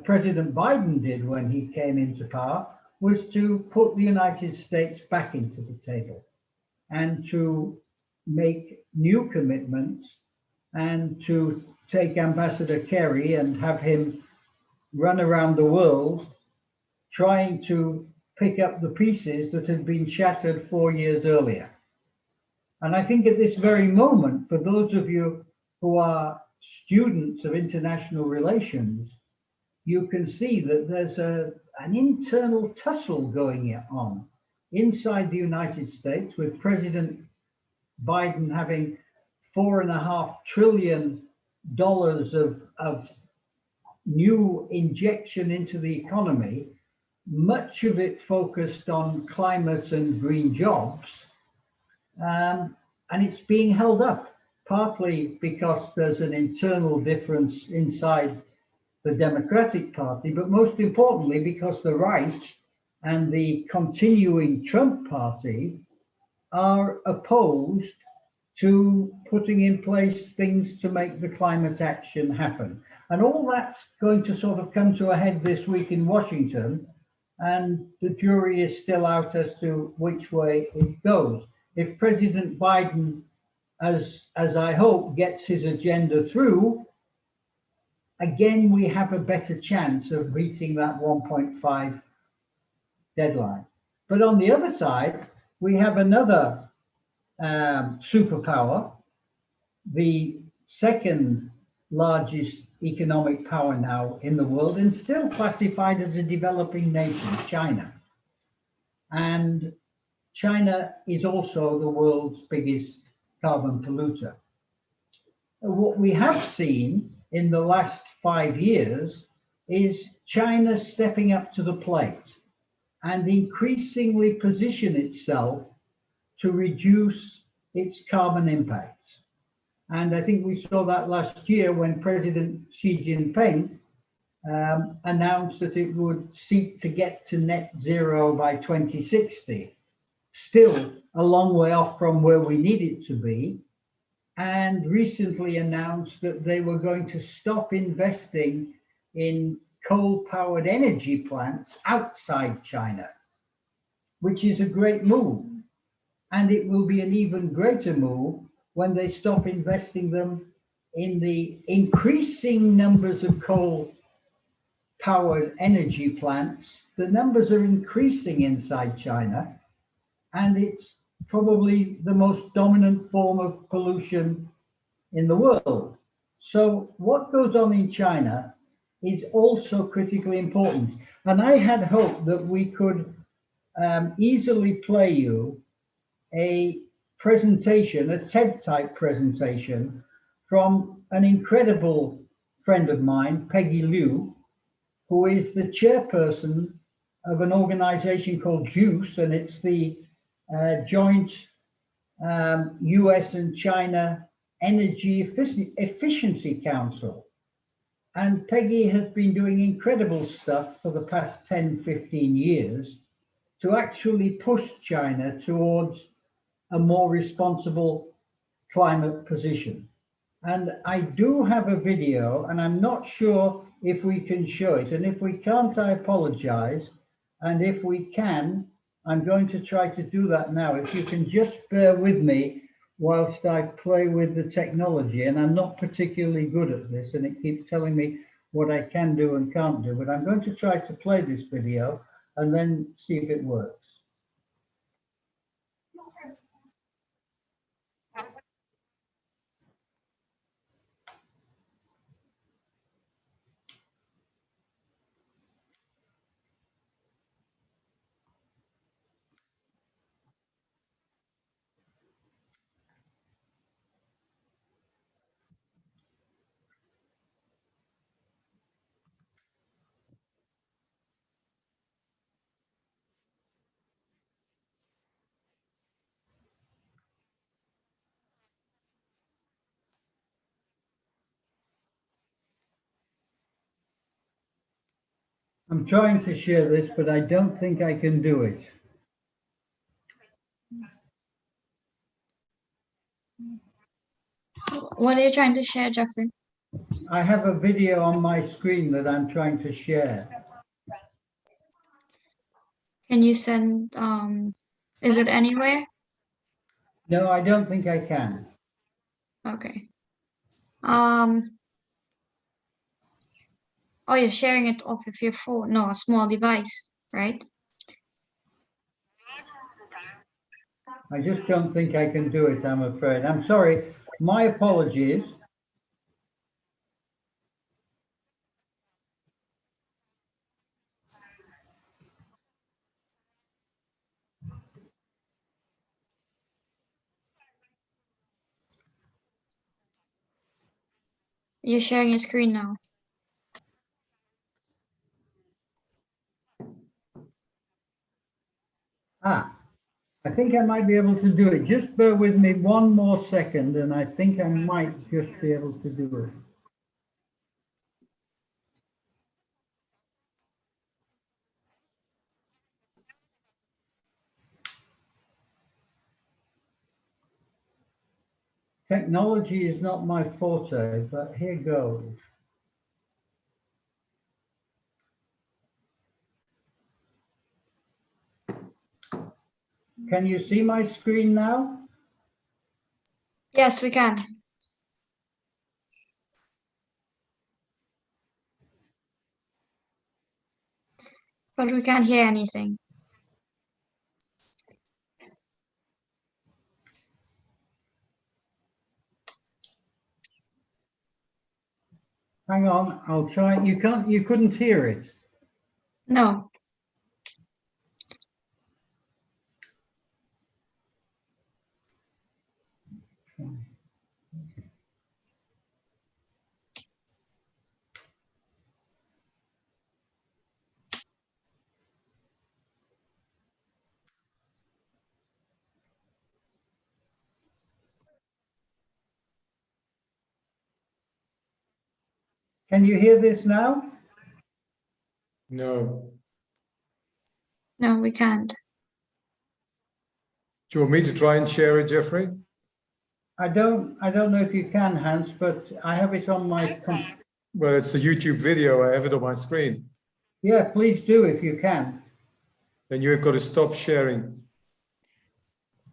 President Biden did when he came into power was to put the United States back into the table and to make new commitments and to take Ambassador Kerry and have him run around the world trying to pick up the pieces that had been shattered 4 years earlier. And I think at this very moment, for those of you who are students of international relations, you can see that there's an internal tussle going on inside the United States, with President Biden having $4.5 trillion of new injection into the economy, much of it focused on climate and green jobs. And it's being held up, partly because there's an internal difference inside the Democratic Party, but most importantly because the right and the continuing Trump party are opposed to putting in place things to make the climate action happen. And all that's going to sort of come to a head this week in Washington, and the jury is still out as to which way it goes. If President Biden, as I hope, gets his agenda through, again, we have a better chance of beating that 1.5 deadline. But on the other side, we have another superpower, the second largest economic power now in the world, and still classified as a developing nation, China. And China is also the world's biggest carbon polluter. What we have seen in the last 5 years is China stepping up to the plate and increasingly position itself to reduce its carbon impacts. And I think we saw that last year when President Xi Jinping announced that it would seek to get to net zero by 2060. Still a long way off from where we need it to be, and recently announced that they were going to stop investing in coal-powered energy plants outside China, which is a great move. And it will be an even greater move when they stop investing them in the increasing numbers of coal-powered energy plants. The numbers are increasing inside China, and it's probably the most dominant form of pollution in the world. So what goes on in China is also critically important. And I had hoped that we could easily play you a presentation, a TED-type presentation from an incredible friend of mine, Peggy Liu, who is the chairperson of an organization called JUICE, and it's the joint US and China Energy Efficiency Council. And Peggy has been doing incredible stuff for the past 10, 15 years to actually push China towards a more responsible climate position. And I do have a video, and I'm not sure if we can show it. And if we can't, I apologize. And if we can, I'm going to try to do that now. If you can just bear with me whilst I play with the technology. And I'm not particularly good at this, and it keeps telling me what I can do and can't do. But I'm going to try to play this video and then see if it works. I'm trying to share this, but I don't think I can do it. What are you trying to share, Jeffrey? I have a video on my screen that I'm trying to share. Can you send, is it anywhere? No, I don't think I can. Okay. Oh, you're sharing it off of your phone, no, a small device, right? I just don't think I can do it, I'm afraid. I'm sorry. My apologies. You're sharing your screen now. I think I might be able to do it. Just bear with me one more second, and I think I might just be able to do it. Technology is not my forte, but here goes. Can you see my screen now? Yes, we can. But we can't hear anything. Hang on, I'll try. You couldn't hear it. No. Can you hear this now? No. No, we can't. Do you want me to try and share it, Jeffrey? I don't know if you can, Hans, but I have it on my. Well, it's a YouTube video. I have it on my screen. Yeah, please do if you can. Then you've got to stop sharing.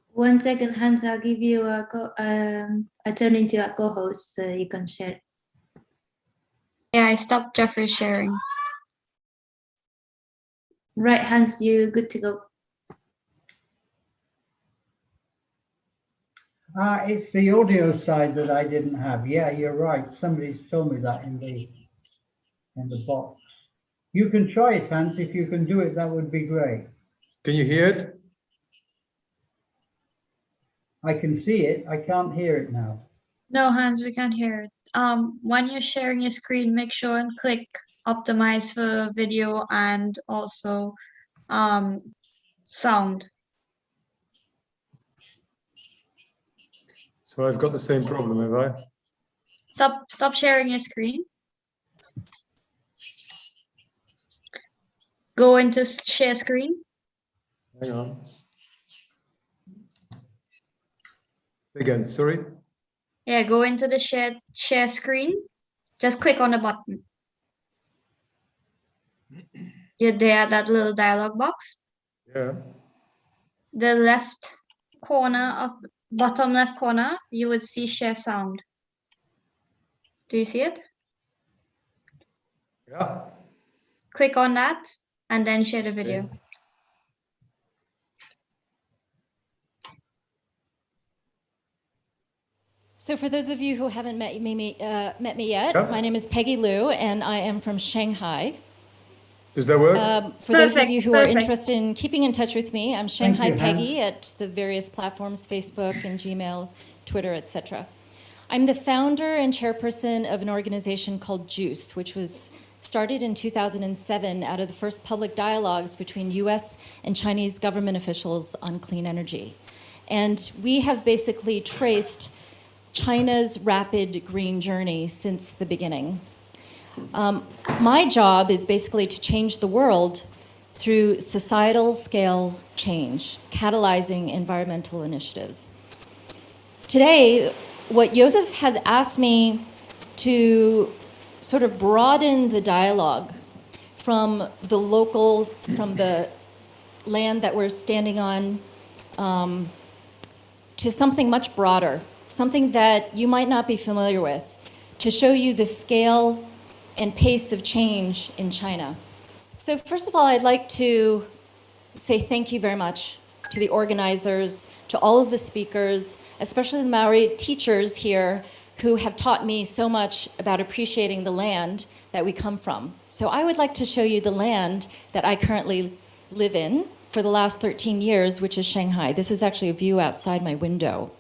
1 second, Hans. I'll give you I turn into a co-host so you can share. Yeah, I stopped Jeffrey sharing. Right, Hans, you good to go. It's the audio side that I didn't have. Yeah, you're right. Somebody's told me that in the box. You can try it, Hans. If you can do it, that would be great. Can you hear it? I can see it. I can't hear it now. No, Hans, we can't hear it. When you're sharing your screen, make sure and click optimize for video and also sound. So I've got the same problem, have I? Stop sharing your screen. Go into share screen. Hang on. Again, sorry. Yeah, go into the share screen. Just click on the button. You're there, that little dialog box. Yeah. The left corner of bottom left corner, you would see share sound. Do you see it? Yeah. Click on that and then share the video. Okay. So for those of you who haven't met me yet, my name is Peggy Liu, and I am from Shanghai. Does that work? For those of you who are interested in keeping in touch with me, I'm Shanghai Peggy at the various platforms, Facebook and Gmail, Twitter, etc. I'm the founder and chairperson of an organization called JUICE, which was started in 2007 out of the first public dialogues between US and Chinese government officials on clean energy. And we have basically traced China's rapid green journey since the beginning. My job is basically to change the world through societal scale change, catalyzing environmental initiatives. Today, what Joseph has asked me to sort of broaden the dialogue from the local, from the land that we're standing on, to something much broader, something that you might not be familiar with, to show you the scale and pace of change in China. So first of all, I'd like to say thank you very much to the organizers, to all of the speakers, especially the Maori teachers here who have taught me so much about appreciating the land that we come from. So I would like to show you the land that I currently live in for the last 13 years, which is Shanghai. This is actually a view outside my window.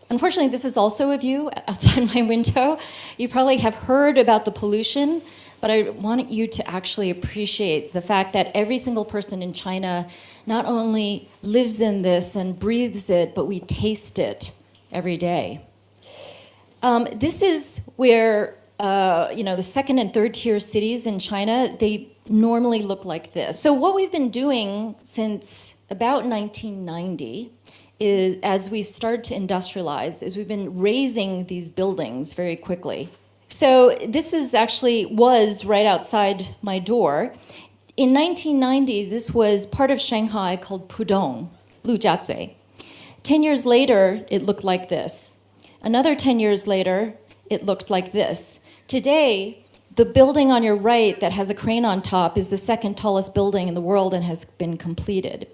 Unfortunately, this is also a view outside my window. You probably have heard about the pollution, but I want you to actually appreciate the fact that every single person in China not only lives in this and breathes it, but we taste it every day. This is where, the second and third tier cities in China, they normally look like this. So what we've been doing since about 1990 is, as we've started to industrialize, is we've been raising these buildings very quickly. So this is was right outside my door. In 1990, this was part of Shanghai called Pudong, Lujiazui. 10 years later, it looked like this. Another 10 years later, it looked like this. Today, the building on your right that has a crane on top is the second tallest building in the world and has been completed.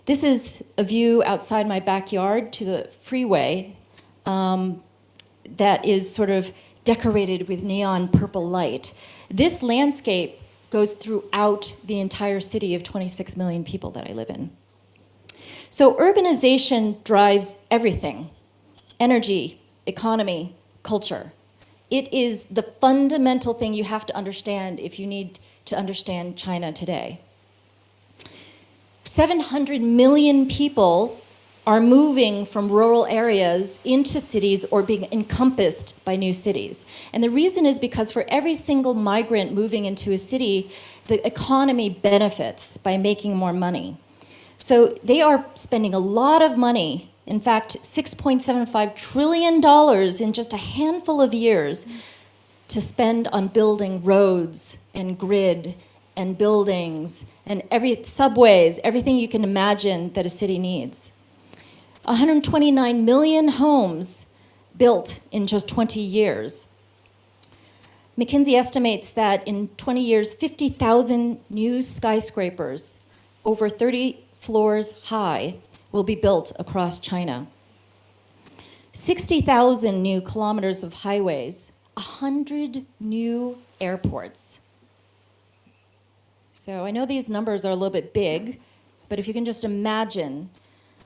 This is a view outside my backyard to the freeway that is sort of decorated with neon purple light. This landscape goes throughout the entire city of 26 million people that I live in. So urbanization drives everything: energy, economy, culture. It is the fundamental thing you have to understand if you need to understand China today. 700 million people are moving from rural areas into cities or being encompassed by new cities. And the reason is because for every single migrant moving into a city, the economy benefits by making more money. So they are spending a lot of money, in fact, $6.75 trillion in just a handful of years to spend on building roads and grid and buildings and subways, everything you can imagine that a city needs. 129 million homes built in just 20 years. McKinsey estimates that in 20 years, 50,000 new skyscrapers, over 30 floors high, will be built across China. 60,000 new kilometers of highways, 100 new airports. So I know these numbers are a little bit big, but if you can just imagine,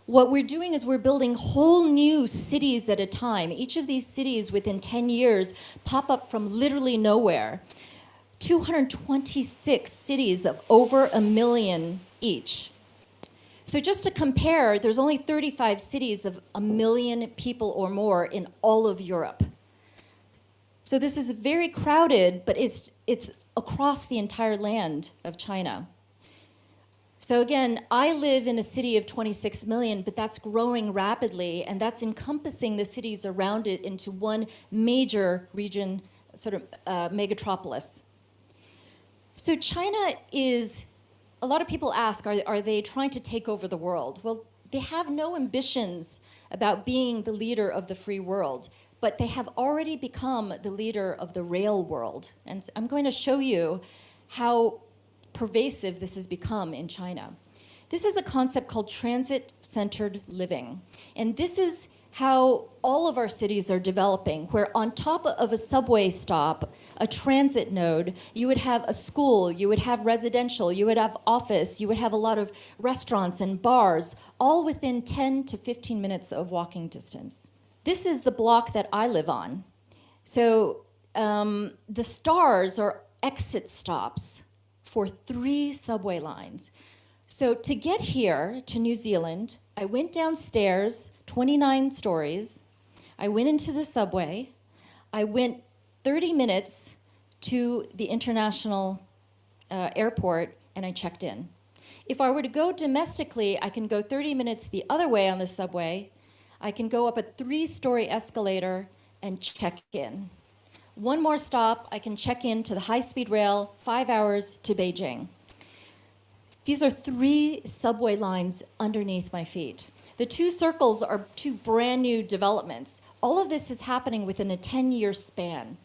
what we're doing is we're building whole new cities at a time. Each of these cities within 10 years pop up from literally nowhere. 226 cities of over 1 million each. So just to compare, there's only 35 cities of 1 million people or more in all of Europe. So this is very crowded, but it's across the entire land of China. So again, I live in a city of 26 million, but that's growing rapidly, and that's encompassing the cities around it into one major region, sort of megatropolis. So China is, a lot of people ask, are they trying to take over the world? Well, they have no ambitions about being the leader of the free world, but they have already become the leader of the rail world. And I'm going to show you how pervasive this has become in China. This is a concept called transit-centered living. And this is how all of our cities are developing, where on top of a subway stop, a transit node, you would have a school, you would have residential, you would have office, you would have a lot of restaurants and bars, all within 10 to 15 minutes of walking distance. This is the block that I live on. So the stars are exit stops for 3 subway lines. So to get here to New Zealand, I went downstairs 29 stories, I went into the subway, I went 30 minutes to the international airport, and I checked in. If I were to go domestically, I can go 30 minutes the other way on the subway, I can go up a 3-story escalator and check in. One more stop, I can check in to the high-speed rail, 5 hours to Beijing. These are 3 subway lines underneath my feet. The 2 circles are 2 brand new developments. All of this is happening within a 10-year span.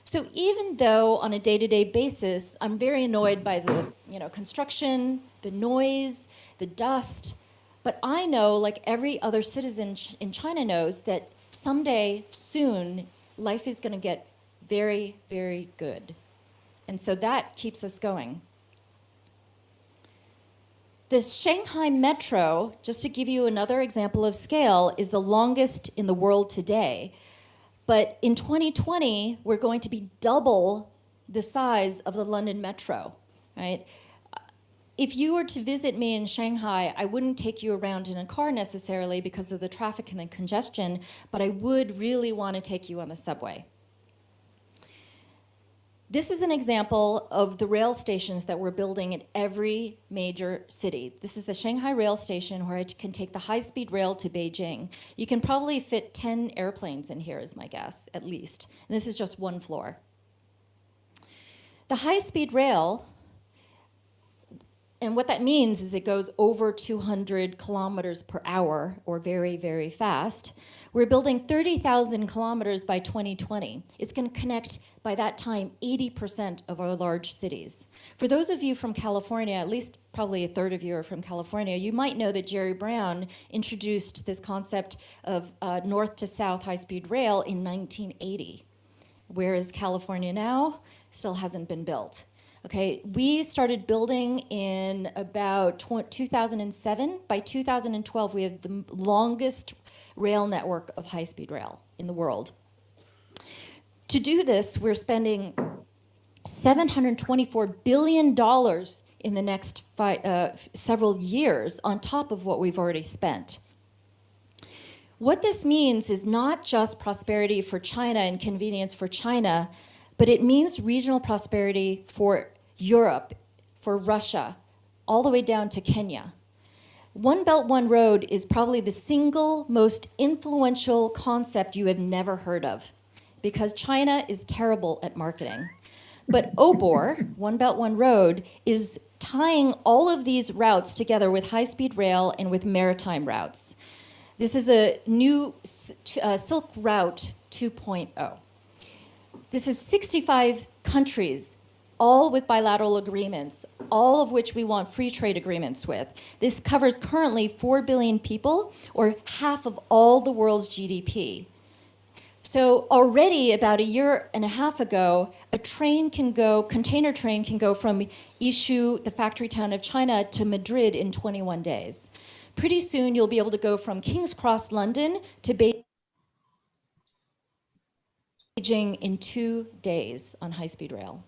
So even though on a day-to-day basis, I'm very annoyed by the construction, the noise, the dust, but I know, like every other citizen in China knows, that someday, soon, life is going to get very, very good. And so that keeps us going. The Shanghai Metro, just to give you another example of scale, is the longest in the world today. But in 2020, we're going to be double the size of the London Metro, right? If you were to visit me in Shanghai, I wouldn't take you around in a car necessarily because of the traffic and the congestion, but I would really want to take you on the subway. This is an example of the rail stations that we're building in every major city. This is the Shanghai rail station where I can take the high-speed rail to Beijing. You can probably fit 10 airplanes in here is my guess, at least. And this is just one floor. The high-speed rail, and what that means is it goes over 200 kilometers per hour, or very, very fast. We're building 30,000 kilometers by 2020. It's going to connect, by that time, 80% of our large cities. For those of you from California, at least probably a third of you are from California, you might know that Jerry Brown introduced this concept of north to south high-speed rail in 1980. Where is California now? Still hasn't been built. Okay, we started building in about 2007. By 2012, we have the longest rail network of high-speed rail in the world. To do this, we're spending $724 billion in the next several years on top of what we've already spent. What this means is not just prosperity for China and convenience for China, but it means regional prosperity for Europe, for Russia, all the way down to Kenya. One Belt, One Road is probably the single most influential concept you have never heard of, because China is terrible at marketing. But OBOR, One Belt, One Road, is tying all of these routes together with high-speed rail and with maritime routes. This is a new Silk Route 2.0. This is 65 countries, all with bilateral agreements, all of which we want free trade agreements with. This covers currently 4 billion people, or half of all the world's GDP. So already about a year and a half ago, a container train can go from Ishu, the factory town of China, to Madrid in 21 days. Pretty soon you'll be able to go from King's Cross, London, to Beijing in 2 days on high-speed rail.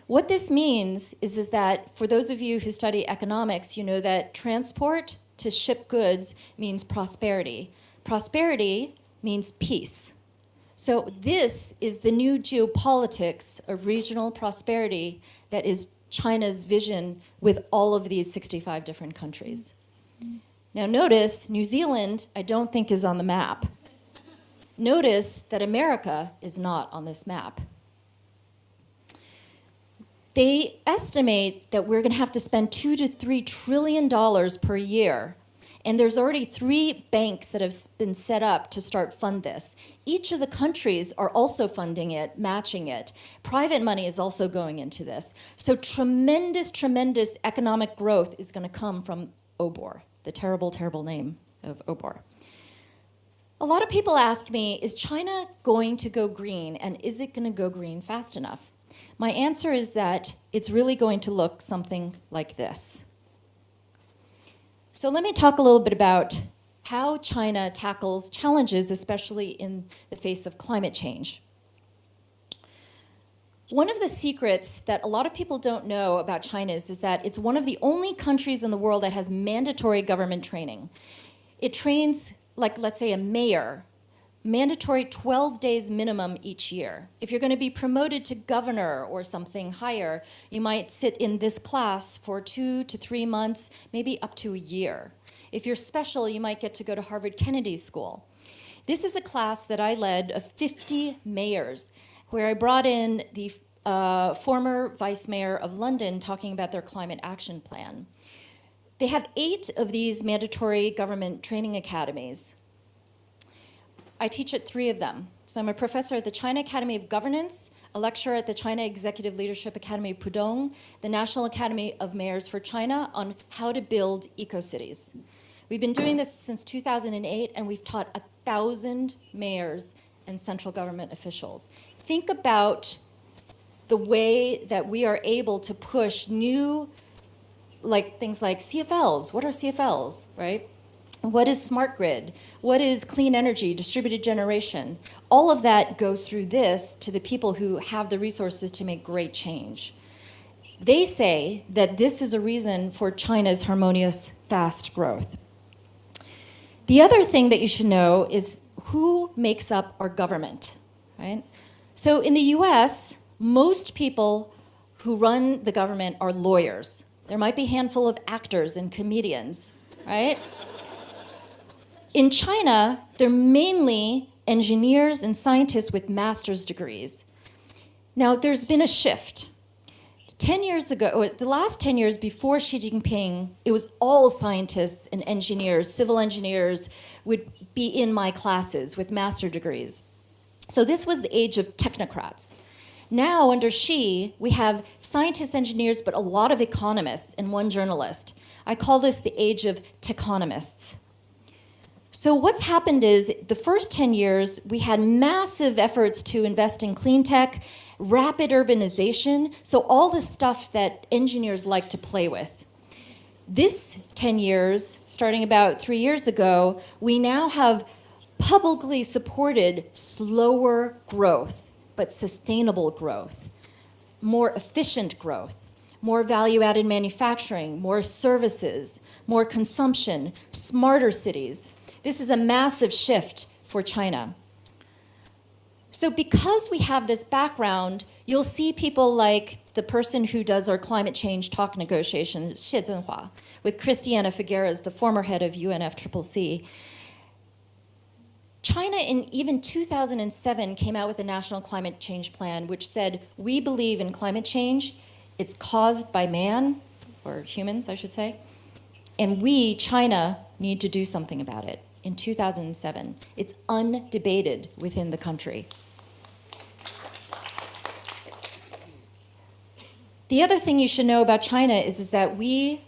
What this means is that for those of you who study economics, you know that transport to ship goods means prosperity. Prosperity means peace. So this is the new geopolitics of regional prosperity that is China's vision with all of these 65 different countries. Now notice, New Zealand, I don't think is on the map. Notice that America is not on this map. They estimate that we're going to have to spend $2 to $3 trillion per year. And there's already 3 banks that have been set up to start fund this. Each of the countries are also funding it, matching it. Private money is also going into this. So tremendous, tremendous economic growth is going to come from OBOR, the terrible, terrible name of OBOR. A lot of people ask me, is China going to go green, and is it going to go green fast enough? My answer is that it's really going to look something like this. So let me talk a little bit about how China tackles challenges, especially in the face of climate change. One of the secrets that a lot of people don't know about China is that it's one of the only countries in the world that has mandatory government training. It trains, like, let's say, a mayor, mandatory 12 days minimum each year. If you're going to be promoted to governor or something higher, you might sit in this class for 2 to 3 months, maybe up to a year. If you're special, you might get to go to Harvard Kennedy School. This is a class that I led of 50 mayors, where I brought in the former vice mayor of London talking about their climate action plan. They have 8 of these mandatory government training academies. I teach at 3 of them. So I'm a professor at the China Academy of Governance, a lecturer at the China Executive Leadership Academy Pudong, the National Academy of Mayors for China, on how to build eco-cities. We've been doing this since 2008, and we've taught 1,000 mayors and central government officials. Think about the way that we are able to push new, things like CFLs. What are CFLs, right? What is smart grid? What is clean energy, distributed generation? All of that goes through this to the people who have the resources to make great change. They say that this is a reason for China's harmonious, fast growth. The other thing that you should know is who makes up our government, right? So in the US, Most people who run the government are lawyers. There might be a handful of actors and comedians, right? In China, they're mainly engineers and scientists with master's degrees. Now, there's been a shift. 10 years ago, the last 10 years before Xi Jinping, it was all scientists and engineers, civil engineers would be in my classes with master degrees. So this was the age of technocrats. Now, under Xi, we have scientists, engineers, but a lot of economists and one journalist. I call this the age of techonomists. So what's happened is the first 10 years, we had massive efforts to invest in clean tech, rapid urbanization, so all the stuff that engineers like to play with. This 10 years, starting about 3 years ago, we now have publicly supported slower growth, but sustainable growth, more efficient growth, more value-added manufacturing, more services, more consumption, smarter cities. This is a massive shift for China. So because we have this background, you'll see people like the person who does our climate change talk negotiations, Xie Zhenhua, with Christiana Figueres, the former head of UNFCCC. China in even 2007 came out with a national climate change plan which said, we believe in climate change, it's caused by man, or humans I should say, and we, China, need to do something about it. In 2007. It's undebated within the country. The other thing you should know about China is that we,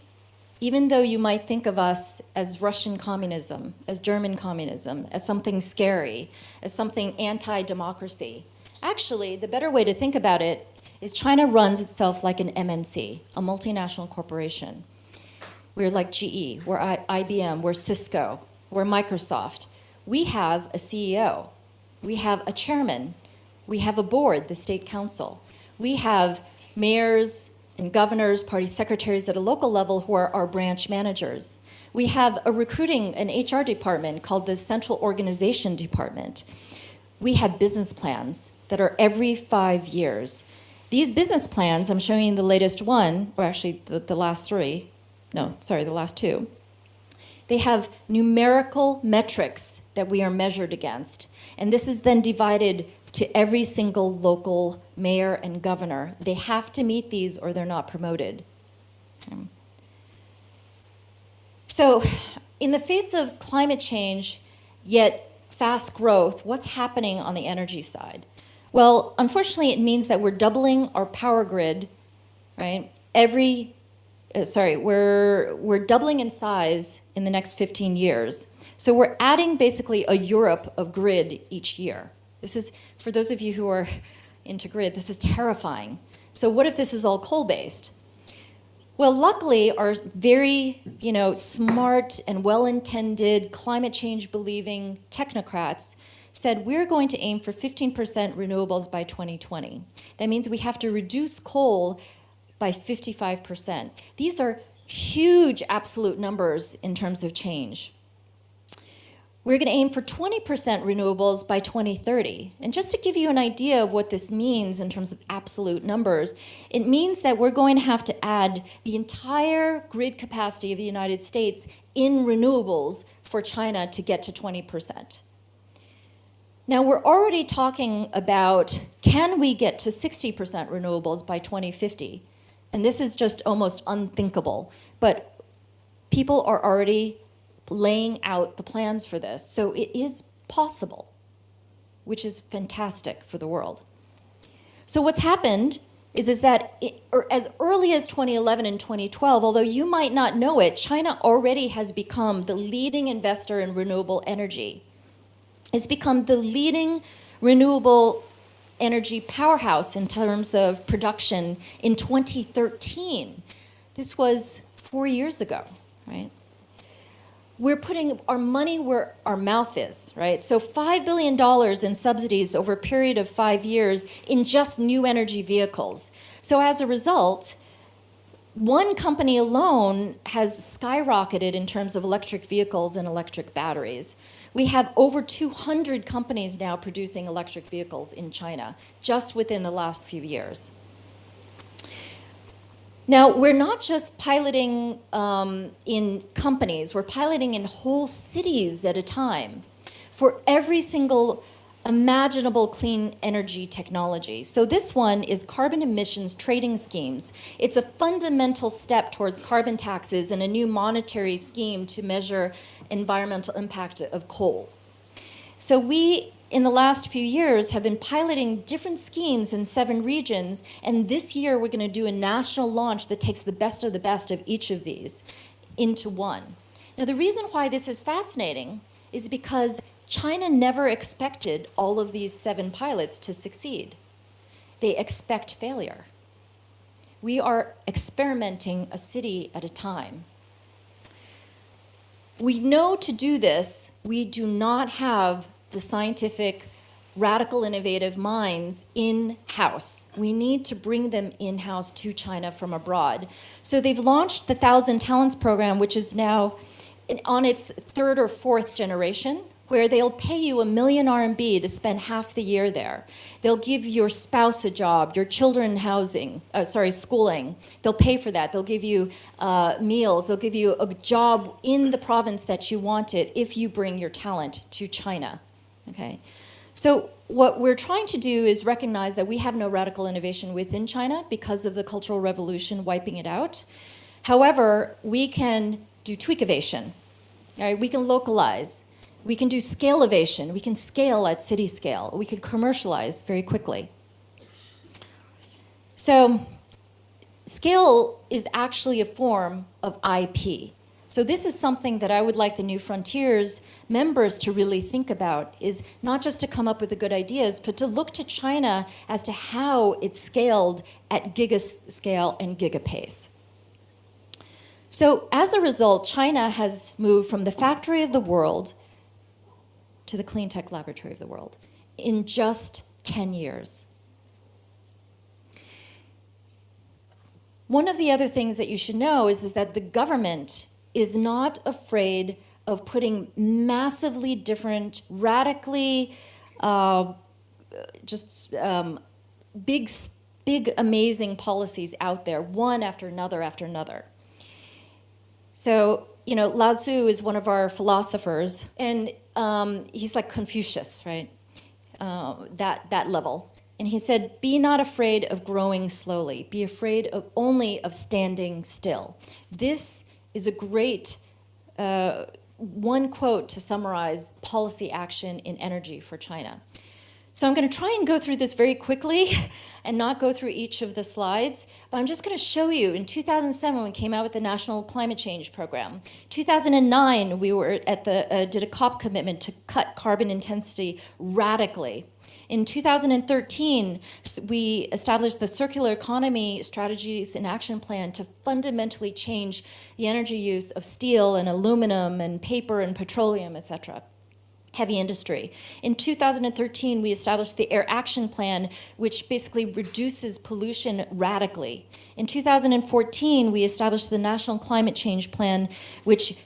even though you might think of us as Russian communism, as German communism, as something scary, as something anti-democracy, actually, the better way to think about it is China runs itself like an MNC, a multinational corporation. We're like GE, we're IBM, we're Cisco, we're Microsoft. We have a CEO, we have a chairman, we have a board, the state council. We have mayors and governors, party secretaries at a local level who are our branch managers. We have a recruiting and HR department called the Central Organization Department. We have business plans that are every 5 years. These business plans, I'm showing you the latest one, or actually the last three, no, sorry, the last two. They have numerical metrics that we are measured against. And this is then divided to every single local mayor and governor. They have to meet these or they're not promoted. Okay. So in the face of climate change, yet fast growth, what's happening on the energy side? Well, unfortunately, it means that we're doubling our power grid, right? We're doubling in size in the next 15 years. So we're adding basically a Europe of grid each year. This is, for those of you who are into grid, this is terrifying. So what if this is all coal-based? Well, luckily, our very, smart and well-intended climate change-believing technocrats said we're going to aim for 15% renewables by 2020. That means we have to reduce coal by 55%. These are huge absolute numbers in terms of change. We're going to aim for 20% renewables by 2030. And just to give you an idea of what this means in terms of absolute numbers, it means that we're going to have to add the entire grid capacity of the United States in renewables for China to get to 20%. Now, we're already talking about, can we get to 60% renewables by 2050? And this is just almost unthinkable. But people are already laying out the plans for this. So it is possible, which is fantastic for the world. So what's happened is that as early as 2011 and 2012, although you might not know it, China already has become the leading investor in renewable energy. It's become the leading renewable energy powerhouse in terms of production in 2013. This was 4 years ago, right? We're putting our money where our mouth is, right? So $5 billion in subsidies over a period of 5 years in just new energy vehicles. So as a result, one company alone has skyrocketed in terms of electric vehicles and electric batteries. We have over 200 companies now producing electric vehicles in China, just within the last few years. Now, we're not just piloting in companies, we're piloting in whole cities at a time for every single imaginable clean energy technology. So this one is carbon emissions trading schemes. It's a fundamental step towards carbon taxes and a new monetary scheme to measure environmental impact of coal. So we, in the last few years, have been piloting different schemes in 7 regions, and this year we're going to do a national launch that takes the best of each of these into one. Now, the reason why this is fascinating is because China never expected all of these 7 pilots to succeed. They expect failure. We are experimenting a city at a time. We know to do this, we do not have the scientific, radical, innovative minds in-house. We need to bring them in-house to China from abroad. So they've launched the 1,000 Talents program, which is now on its 3rd or 4th generation, where they'll pay you 1 million RMB to spend half the year there. They'll give your spouse a job, your children schooling. They'll pay for that. They'll give you meals. They'll give you a job in the province that you want it if you bring your talent to China. Okay. So what we're trying to do is recognize that we have no radical innovation within China because of the Cultural Revolution wiping it out. However, we can do tweakivation. All right? We can localize. We can do scaleovation. We can scale at city scale. We can commercialize very quickly. So scale is actually a form of IP. So this is something that I would like the New Frontiers members to really think about, is not just to come up with the good ideas, but to look to China as to how it's scaled at gigascale and gigapace. So as a result, China has moved from the factory of the world to the clean tech laboratory of the world in just 10 years. One of the other things that you should know is that the government is not afraid of putting massively different, radically big, amazing policies out there, one after another. So, you know, Lao Tzu is one of our philosophers, and he's like Confucius, right? That level. And he said, be not afraid of growing slowly. Be afraid only of standing still. This is a great one quote to summarize policy action in energy for China. So I'm going to try and go through this very quickly and not go through each of the slides, but I'm just going to show you. In 2007, we came out with the National Climate Change Program. 2009, we were did a COP commitment to cut carbon intensity radically. In 2013, we established the Circular Economy Strategies and Action Plan to fundamentally change the energy use of steel and aluminum and paper and petroleum, etc. Heavy industry. In 2013, we established the Air Action Plan, which basically reduces pollution radically. In 2014, we established the National Climate Change Plan, which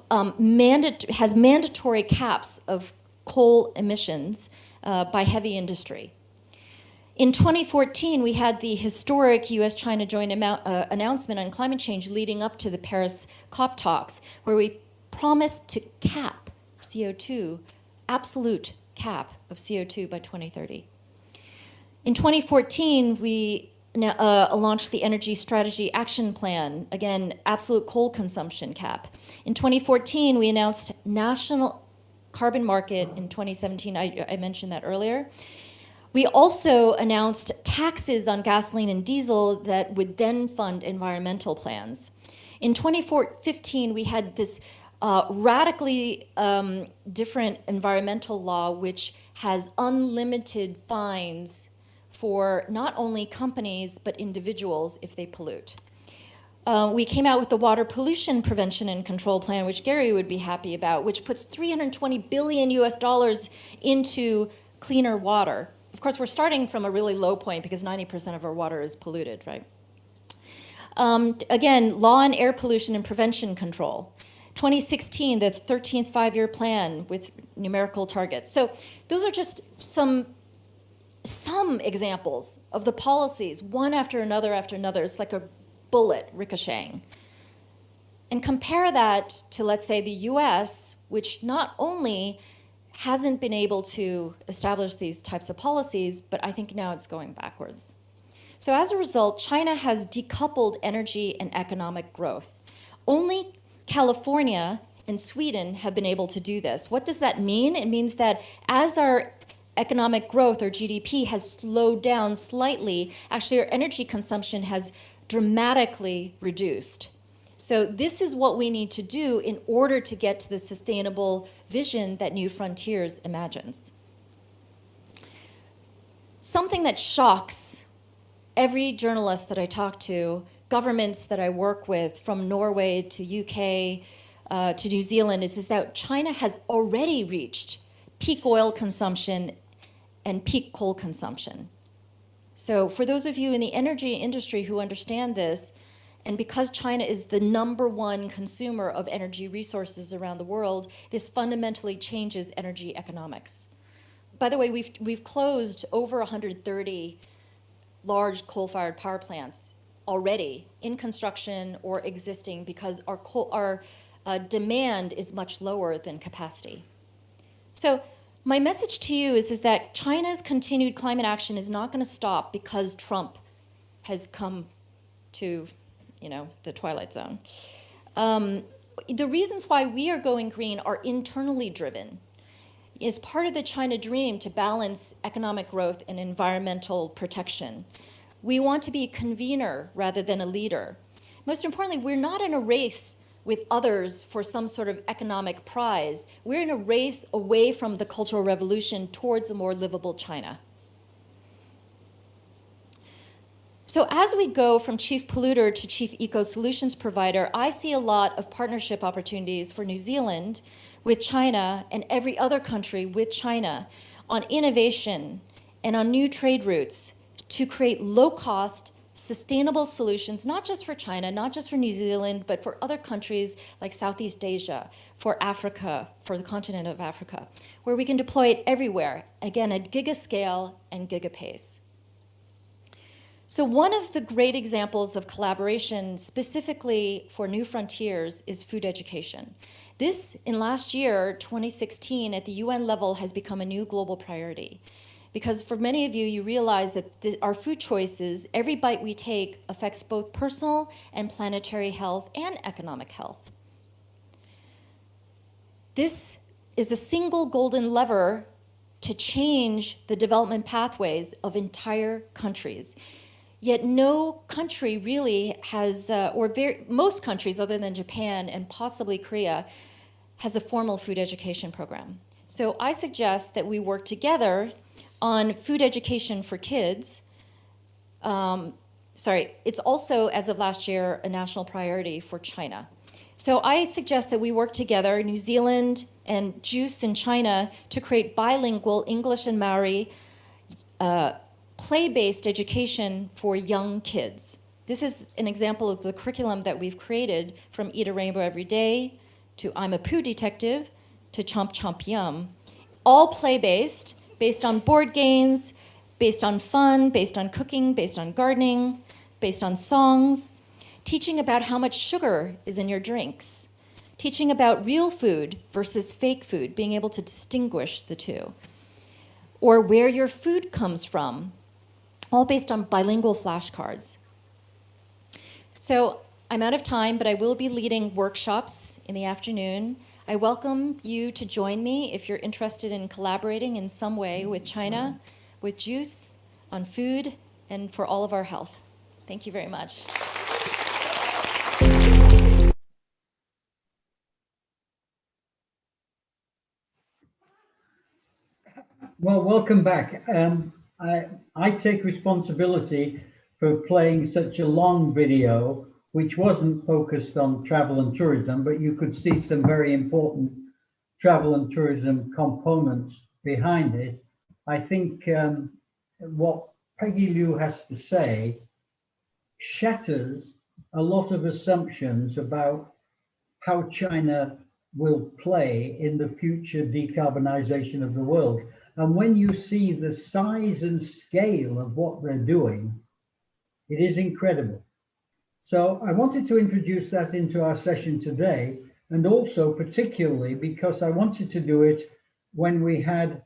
has mandatory caps of coal emissions by heavy industry. In 2014, we had the historic US-China joint announcement on climate change leading up to the Paris COP talks, where we promised to cap CO2, absolute cap of CO2 by 2030. In 2014, we launched the Energy Strategy Action Plan, again, absolute coal consumption cap. In 2014, we announced national carbon market. In 2017, I mentioned that earlier. We also announced taxes on gasoline and diesel that would then fund environmental plans. In 2015, we had this radically different environmental law, which has unlimited fines for not only companies, but individuals if they pollute. We came out with the Water Pollution Prevention and Control Plan, which Gary would be happy about, which puts $320 billion into cleaner water. Of course, we're starting from a really low point because 90% of our water is polluted, right? Again, law on air pollution and prevention control. 2016, the 13th five-year plan with numerical targets. So those are just some examples of the policies, one after another after another. It's like a bullet ricocheting. And compare that to, let's say, the US, which not only hasn't been able to establish these types of policies, but I think now it's going backwards. So as a result, China has decoupled energy and economic growth. Only California and Sweden have been able to do this. What does that mean? It means that as our economic growth, or GDP, has slowed down slightly, actually our energy consumption has dramatically reduced. So this is what we need to do in order to get to the sustainable vision that New Frontiers imagines. Something that shocks every journalist that I talk to, governments that I work with, from Norway to UK to New Zealand, is that China has already reached peak oil consumption and peak coal consumption. So for those of you in the energy industry who understand this, and because China is the #1 consumer of energy resources around the world, this fundamentally changes energy economics. By the way, we've closed over 130 large coal-fired power plants already in construction or existing because our demand is much lower than capacity. So my message to you is that China's continued climate action is not going to stop because Trump has come to the twilight zone. The reasons why we are going green are internally driven. It's part of the China dream to balance economic growth and environmental protection. We want to be a convener rather than a leader. Most importantly, we're not in a race with others for some sort of economic prize. We're in a race away from the Cultural Revolution towards a more livable China. So as we go from chief polluter to chief eco-solutions provider, I see a lot of partnership opportunities for New Zealand with China and every other country with China on innovation and on new trade routes to create low-cost, sustainable solutions, not just for China, not just for New Zealand, but for other countries like Southeast Asia, for Africa, for the continent of Africa, where we can deploy it everywhere, again, at gigascale and gigapace. So one of the great examples of collaboration specifically for New Frontiers is food education. This, in last year, 2016, at the UN level, has become a new global priority. Because for many of you, you realize that our food choices, every bite we take, affects both personal and planetary health and economic health. This is a single golden lever to change the development pathways of entire countries. Yet no country really has, most countries other than Japan and possibly Korea, has a formal food education program. So I suggest that we work together on food education for kids. It's also, as of last year, a national priority for China. So I suggest that we work together, New Zealand and JUICE in China, to create bilingual English and Maori play-based education for young kids. This is an example of the curriculum that we've created, from Eat a Rainbow Every Day to I'm a Pooh Detective to Chomp Chomp Yum. All play-based, based on board games, based on fun, based on cooking, based on gardening, based on songs, teaching about how much sugar is in your drinks, teaching about real food versus fake food, being able to distinguish the two, or where your food comes from, all based on bilingual flashcards. So I'm out of time, but I will be leading workshops in the afternoon. I welcome you to join me if you're interested in collaborating in some way with China, with JUICE, on food, and for all of our health. Thank you very much. Well, welcome back. I take responsibility for playing such a long video, which wasn't focused on travel and tourism, but you could see some very important travel and tourism components behind it. I think what Peggy Liu has to say shatters a lot of assumptions about how China will play in the future decarbonization of the world. And when you see the size and scale of what they're doing, it is incredible. So I wanted to introduce that into our session today, and also particularly because I wanted to do it when we had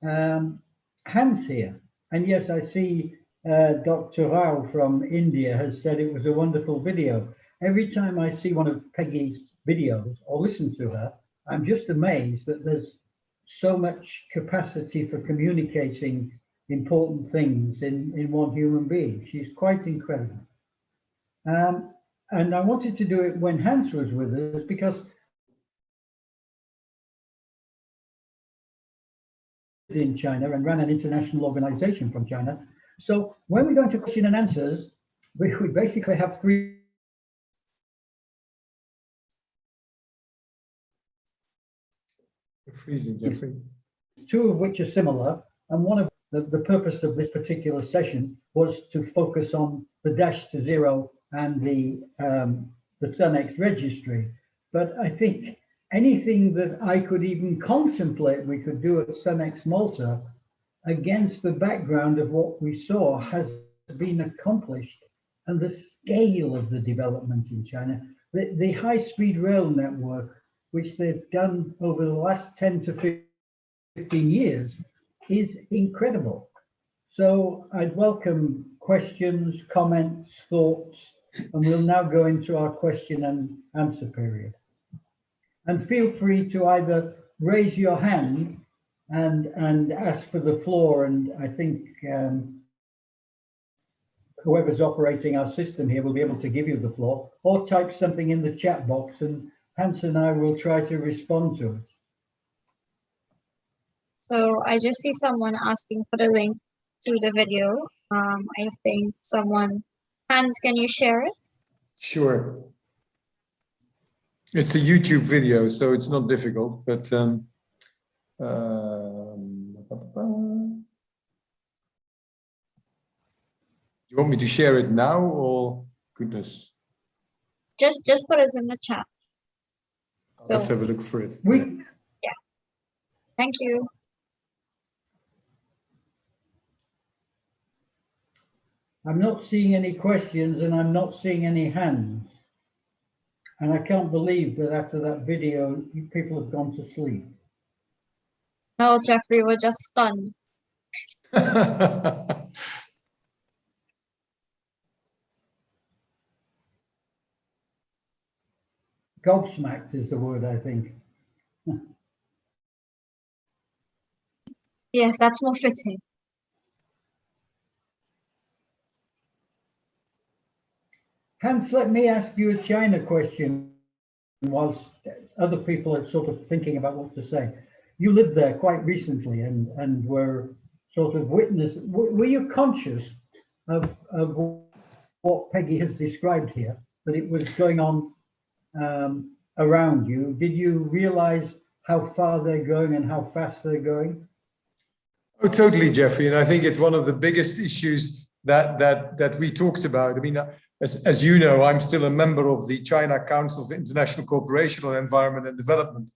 Hans here. And yes, I see Dr. Rao from India has said it was a wonderful video. Every time I see one of Peggy's videos or listen to her, I'm just amazed that there's so much capacity for communicating important things in one human being. She's quite incredible. And I wanted to do it when Hans was with us because in China and ran an international organization from China. So when we go into question and answers, we basically have three. You're freezing, Jeffrey. Two of which are similar, and one of the purpose of this particular session was to focus on the Dash to Zero and the CEST registry. But I think anything that I could even contemplate we could do at CEST Malta against the background of what we saw has been accomplished, and the scale of the development in China, the high-speed rail network, which they've done over the last 10 to 15 years, is incredible. So I'd welcome questions, comments, thoughts, and we'll now go into our question and answer period. And feel free to either raise your hand and ask for the floor, and I think whoever's operating our system here will be able to give you the floor, or type something in the chat box and Hans and I will try to respond to it. So I just see someone asking for the link to the video. I think someone, Hans, can you share it? Sure. It's a YouTube video, so it's not difficult, but do you want me to share it now, or goodness? Just put it in the chat. Let's have a look for it. Yeah. Thank you. I'm not seeing any questions and I'm not seeing any hands. And I can't believe that after that video, people have gone to sleep. No, Jeffrey, we're just stunned. Gobsmacked is the word, I think. Yes, that's more fitting. Hans, let me ask you a China question whilst other people are sort of thinking about what to say. You lived there quite recently and were sort of witness. Were you conscious of what Peggy has described here, that it was going on around you? Did you realize how far they're going and how fast they're going? Oh, totally, Jeffrey. And I think it's one of the biggest issues that we talked about. I mean, as you know, I'm still a member of the China Council for International Cooperation on Environment and Development.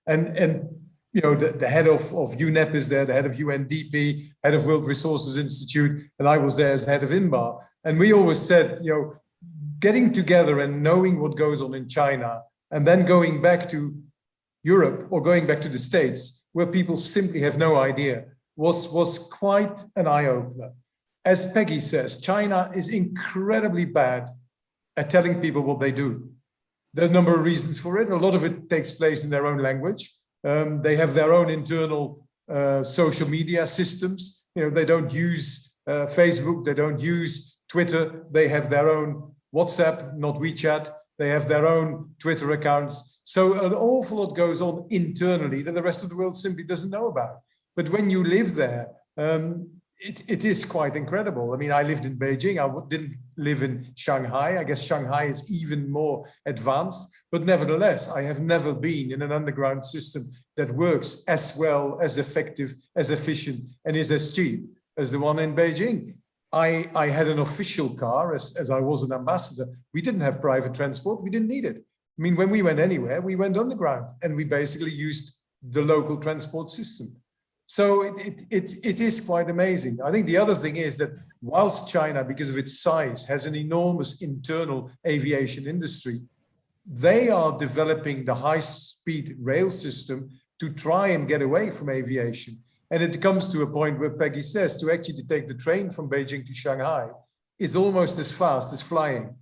And you know, the head of UNEP is there, the head of UNDP, head of World Resources Institute, and I was there as head of INBA. And we always said, you know, getting together and knowing what goes on in China, and then going back to Europe or going back to the States, where people simply have no idea, was quite an eye-opener. As Peggy says, China is incredibly bad at telling people what they do. There's a number of reasons for it. A lot of it takes place in their own language. They have their own internal social media systems. You know, they don't use Facebook, they don't use Twitter. They have their own WhatsApp, not WeChat. They have their own Twitter accounts. So an awful lot goes on internally that the rest of the world simply doesn't know about. But when you live there, it is quite incredible. I mean, I lived in Beijing. I didn't live in Shanghai. I guess Shanghai is even more advanced. But nevertheless, I have never been in an underground system that works as well, as effective, as efficient, and is as cheap as the one in Beijing. I had an official car as I was an ambassador. We didn't have private transport. We didn't need it. I mean, when we went anywhere, we went underground and we basically used the local transport system. So it is quite amazing. I think the other thing is that whilst China, because of its size, has an enormous internal aviation industry, they are developing the high-speed rail system to try and get away from aviation. And it comes to a point where Peggy says to actually take the train from Beijing to Shanghai is almost as fast as flying.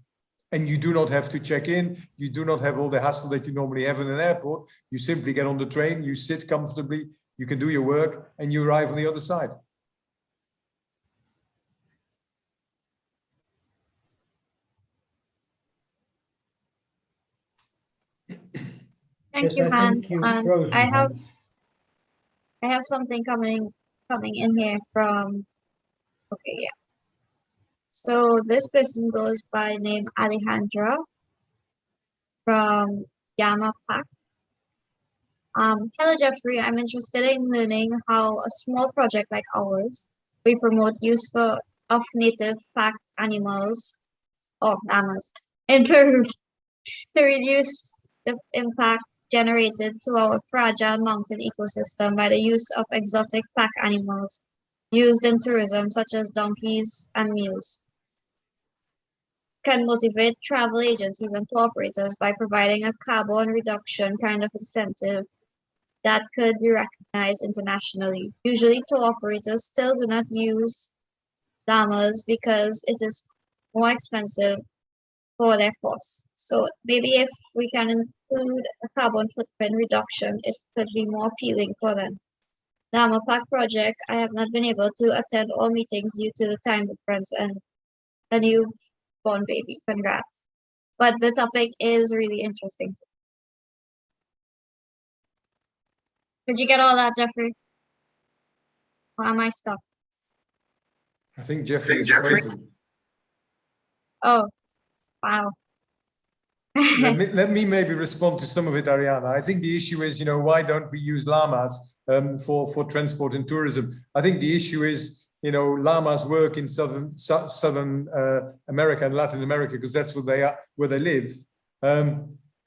And you do not have to check in. You do not have all the hassle that you normally have in an airport. You simply get on the train, you sit comfortably, you can do your work, and you arrive on the other side. Thank you, Hans. And I have something coming in here from, okay, yeah. So this person goes by name Alejandra from Yamapak. Hello, Jeffrey. I'm interested in learning how a small project like ours, we promote use of native pack animals or llamas in Peru to reduce the impact generated to our fragile mountain ecosystem by the use of exotic pack animals used in tourism, such as donkeys and mules. Can motivate travel agencies and tour operators by providing a carbon reduction kind of incentive that could be recognized internationally. Usually, tour operators still do not use llamas because it is more expensive for their costs. So maybe if we can include a carbon footprint reduction, it could be more appealing for them. Llama Park project, I have not been able to attend all meetings due to the time difference and a newborn baby. Congrats. But the topic is really interesting. Did you get all that, Jeffrey? Or am I stuck? I think Jeffrey is frozen. Oh, wow. let me maybe respond to some of it, Ariana. I think the issue is, why don't we use llamas for transport and tourism? I think the issue is, llamas work in Southern America and Latin America because that's where they live.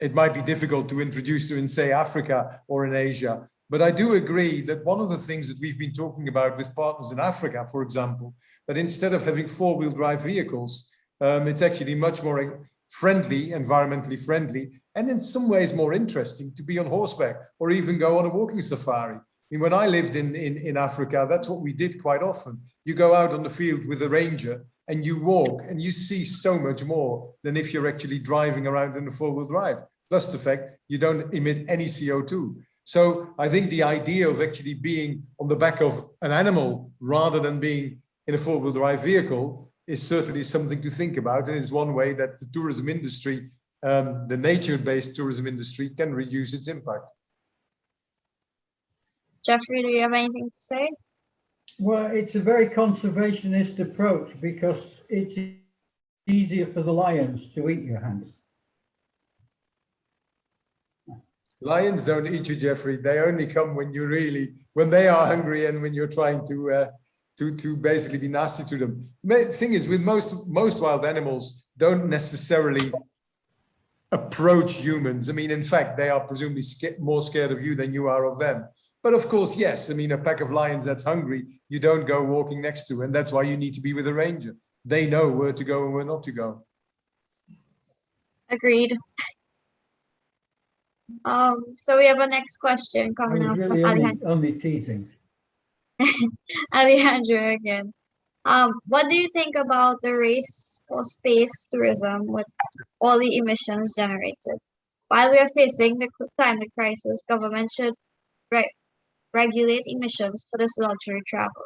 It might be difficult to introduce them in, say, Africa or in Asia. But I do agree that one of the things that we've been talking about with partners in Africa, for example, that instead of having four-wheel drive vehicles, it's actually much more friendly, environmentally friendly, and in some ways more interesting to be on horseback or even go on a walking safari. I mean, when I lived in Africa, that's what we did quite often. You go out on the field with a ranger and you walk and you see so much more than if you're actually driving around in a four-wheel drive. Plus the fact you don't emit any CO2. So I think the idea of actually being on the back of an animal rather than being in a four-wheel drive vehicle is certainly something to think about. And it's one way that the tourism industry, the nature-based tourism industry, can reduce its impact. Jeffrey, do you have anything to say? Well, it's a very conservationist approach because it's easier for the lions to eat your hands. Lions don't eat you, Jeffrey. They only come when they are hungry and when you're trying to basically be nasty to them. The thing is, with most wild animals don't necessarily approach humans. I mean, in fact, they are presumably more scared of you than you are of them. But of course, yes, I mean, a pack of lions that's hungry, you don't go walking next to, and that's why you need to be with a ranger. They know where to go and where not to go. Agreed. So we have a next question coming up really from Alejandro. only teasing. Alejandro again. What do you think about the race for space tourism with all the emissions generated? While we are facing the climate crisis, government should regulate emissions for this luxury travel.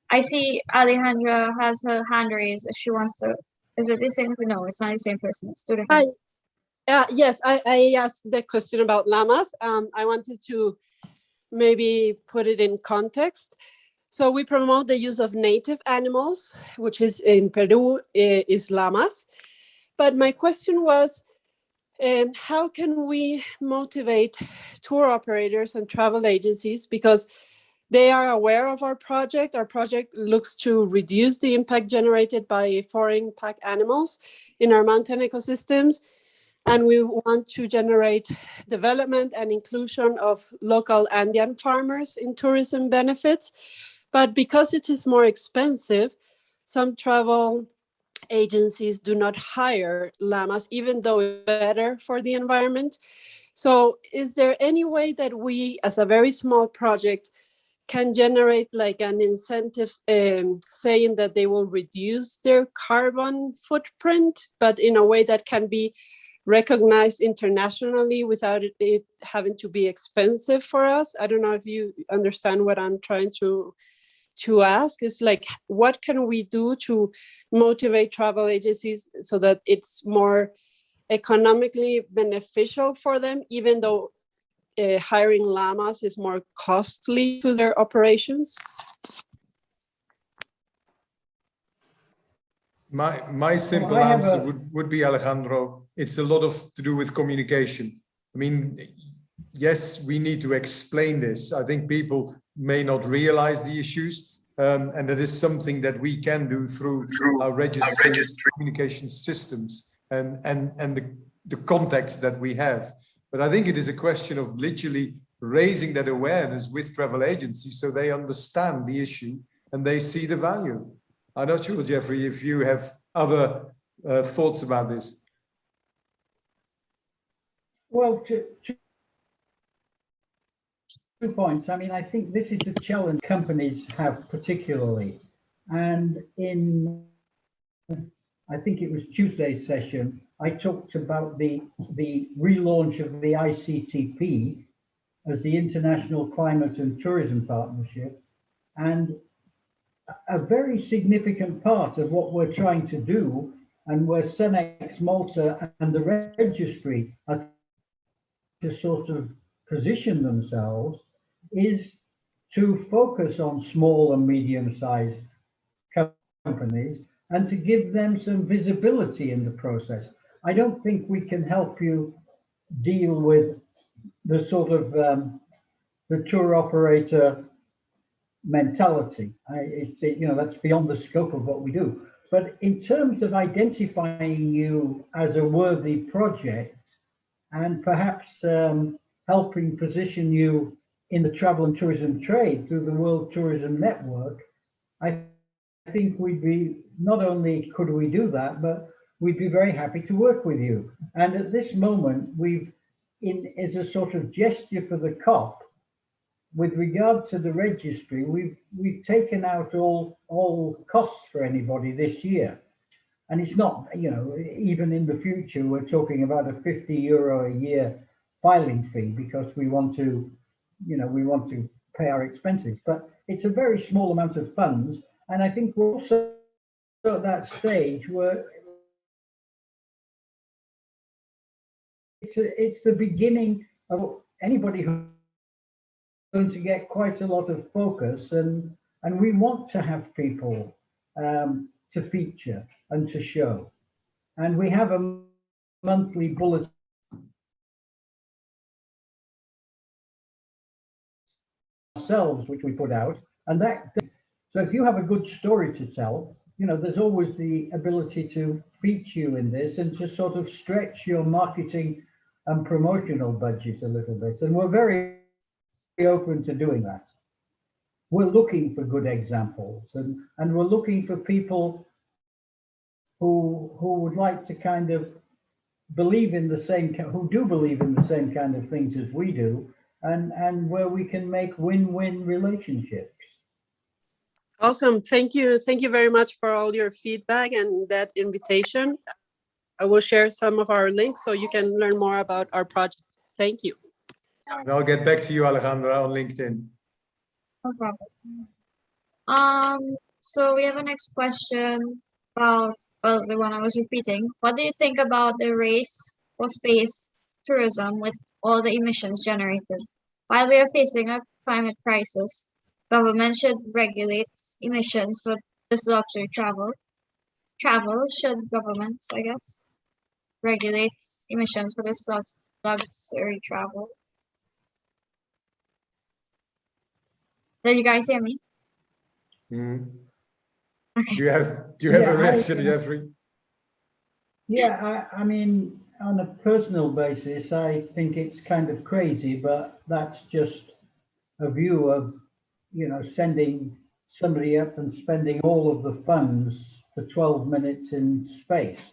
I see Alejandra has her hand raised if she wants to. Is it the same? No, it's not the same person. It's two different. Yes, I asked the question about llamas. I wanted to maybe put it in context. So we promote the use of native animals, which is in Peru is llamas. But my question was, how can we motivate tour operators and travel agencies? Because They are aware of our project. Our project looks to reduce the impact generated by foreign pack animals in our mountain ecosystems. And we want to generate development and inclusion of local Andean farmers in tourism benefits. But because it is more expensive, some travel agencies do not hire llamas, even though it's better for the environment. So is there any way that we, as a very small project, can generate like an incentive saying that they will reduce their carbon footprint, but in a way that can be recognized internationally without it having to be expensive for us? I don't know if you understand what I'm trying to ask. Is like, what can we do to motivate travel agencies so that it's more economically beneficial for them, even though hiring llamas is more costly to their operations? My simple answer would be, Alejandro, it's a lot to do with communication. I mean, yes, we need to explain this. I think people may not realize the issues, and that is something that we can do through our registry communication systems and the contacts that we have. But I think it is a question of literally raising that awareness with travel agencies so they understand the issue and they see the value. I'm not sure, Jeffrey, if you have other thoughts about this. Well, two points. I mean, I think this is a challenge companies have particularly. And in, I think it was Tuesday's session, I talked about the relaunch of the ICTP as the International Climate and Tourism Partnership. And a very significant part of what we're trying to do, and where Cenex Malta and the registry are to sort of position themselves, is to focus on small and medium-sized companies and to give them some visibility in the process. I don't think we can help you deal with the sort of the tour operator mentality. That's beyond the scope of what we do. But in terms of identifying you as a worthy project and perhaps helping position you in the travel and tourism trade through the World Tourism Network, I think we'd be, not only could we do that, but we'd be very happy to work with you. And at this moment, as a sort of gesture for the COP, with regard to the registry, we've taken out all costs for anybody this year. And it's not, even in the future, we're talking about a €50 a year filing fee because we want to pay our expenses. But it's a very small amount of funds. And I think we're also at that stage where it's the beginning of anybody who's going to get quite a lot of focus, and we want to have people to feature and to show. And we have a monthly bulletin ourselves, which we put out, and so if you have a good story to tell, there's always the ability to feature you in this and to sort of stretch your marketing and promotional budget a little bit. And we're very open to doing that. We're looking for good examples, and we're looking for people who would like to kind of believe in the same, who do believe in the same kind of things as we do, and where we can make win-win relationships. Awesome. Thank you. Thank you very much for all your feedback and that invitation. I will share some of our links so you can learn more about our project. Thank you. And I'll get back to you, Alejandra, on LinkedIn. No problem. So we have a next question about, well, the one I was repeating. What do you think about the race for space tourism with all the emissions generated? While we are facing a climate crisis, government should regulate emissions for this luxury travel. Should governments, I guess, regulate emissions for this luxury travel? Did you guys hear me? Mm. Okay. Do you have Yeah, a reaction, Jeffrey? Yeah, I mean, on a personal basis, I think it's kind of crazy, but that's just a view of, you know, sending somebody up and spending all of the funds for 12 minutes in space.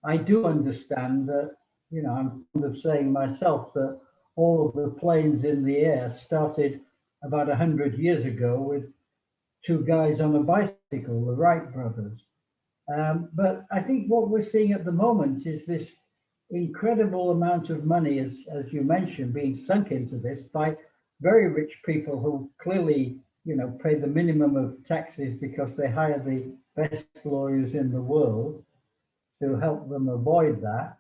I do understand that, you know, I'm fond of saying myself that all of the planes in the air started about 100 years ago with two guys on a bicycle, the Wright brothers. But I think what we're seeing at the moment is this incredible amount of money, as you mentioned, being sunk into this by very rich people who clearly, you know, pay the minimum of taxes because they hire the best lawyers in the world to help them avoid that.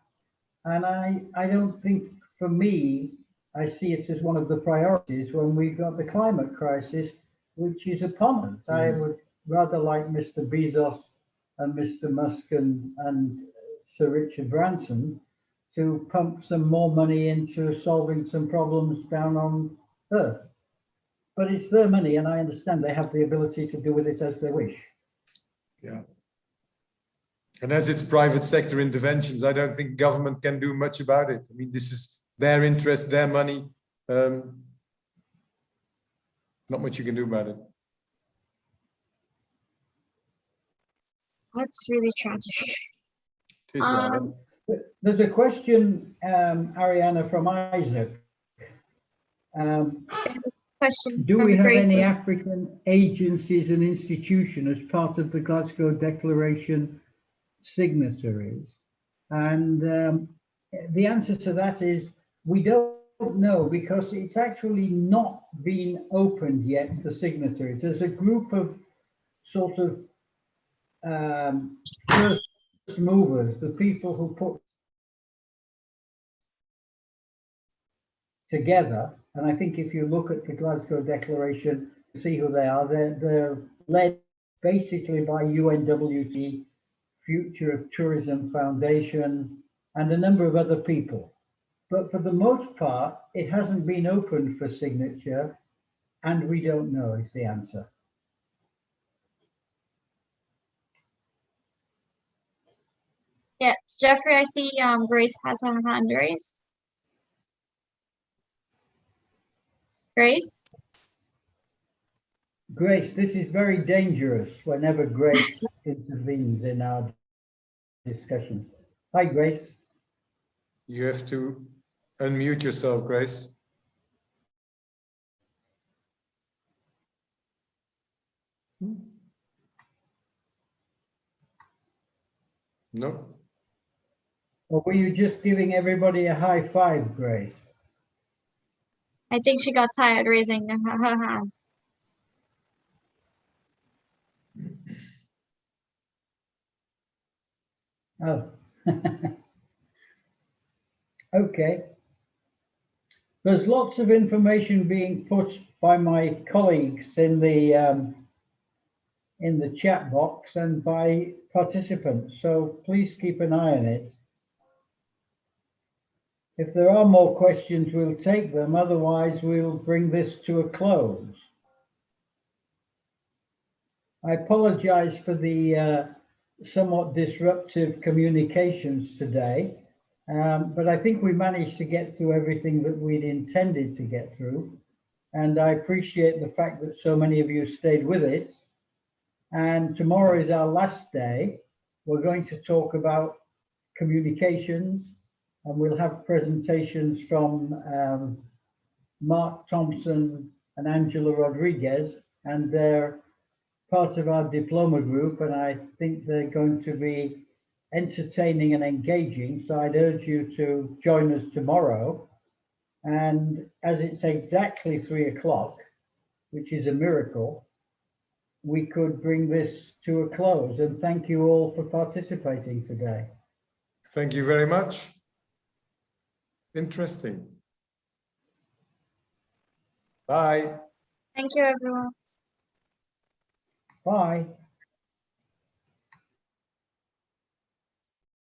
And I don't think, for me, I see it as one of the priorities when we've got the climate crisis, which is upon us. I would rather like Mr. Bezos and Mr. Musk and Sir Richard Branson to pump some more money into solving some problems down on Earth. But it's their money, and I understand they have the ability to do with it as they wish. Yeah. And as it's private sector interventions, I don't think government can do much about it. I mean, this is their interest, their money. Not much you can do about it. That's really tragic. It is rather. There's a question, Ariana, from Isaac. Do we have any African agencies and institutions as part of the Glasgow Declaration signatories? And the answer to that is we don't know, because it's actually not been opened yet for signatories. There's a group of sort of first movers, the people who put together. And I think if you look at the Glasgow Declaration, see who they are. They're led basically by UNWT, Future of Tourism Foundation, and a number of other people. But for the most part, it hasn't been opened for signature, and we don't know is the answer. Yeah, Jeffrey, I see Grace has her hand raised. Grace? Grace, this is very dangerous whenever Grace intervenes in our discussion. Hi, Grace. You have to unmute yourself, Grace. No. Or were you just giving everybody a high five, Grace? I think she got tired raising her hand. Oh. Okay. There's lots of information being put by my colleagues in the chat box and by participants, so please keep an eye on it. If there are more questions, we'll take them. Otherwise, we'll bring this to a close. I apologize for the somewhat disruptive communications today, but I think we managed to get through everything that we'd intended to get through. And I appreciate the fact that so many of you stayed with it. And tomorrow is our last day. We're going to talk about communications, and we'll have presentations from Mark Thompson and Angela Rodriguez, and they're part of our diploma group, and I think they're going to be entertaining and engaging. So I'd urge you to join us tomorrow. And as it's exactly 3 o'clock, which is a miracle, we could bring this to a close. And thank you all for participating today. Thank you very much. Interesting. Bye. Thank you, everyone. Bye.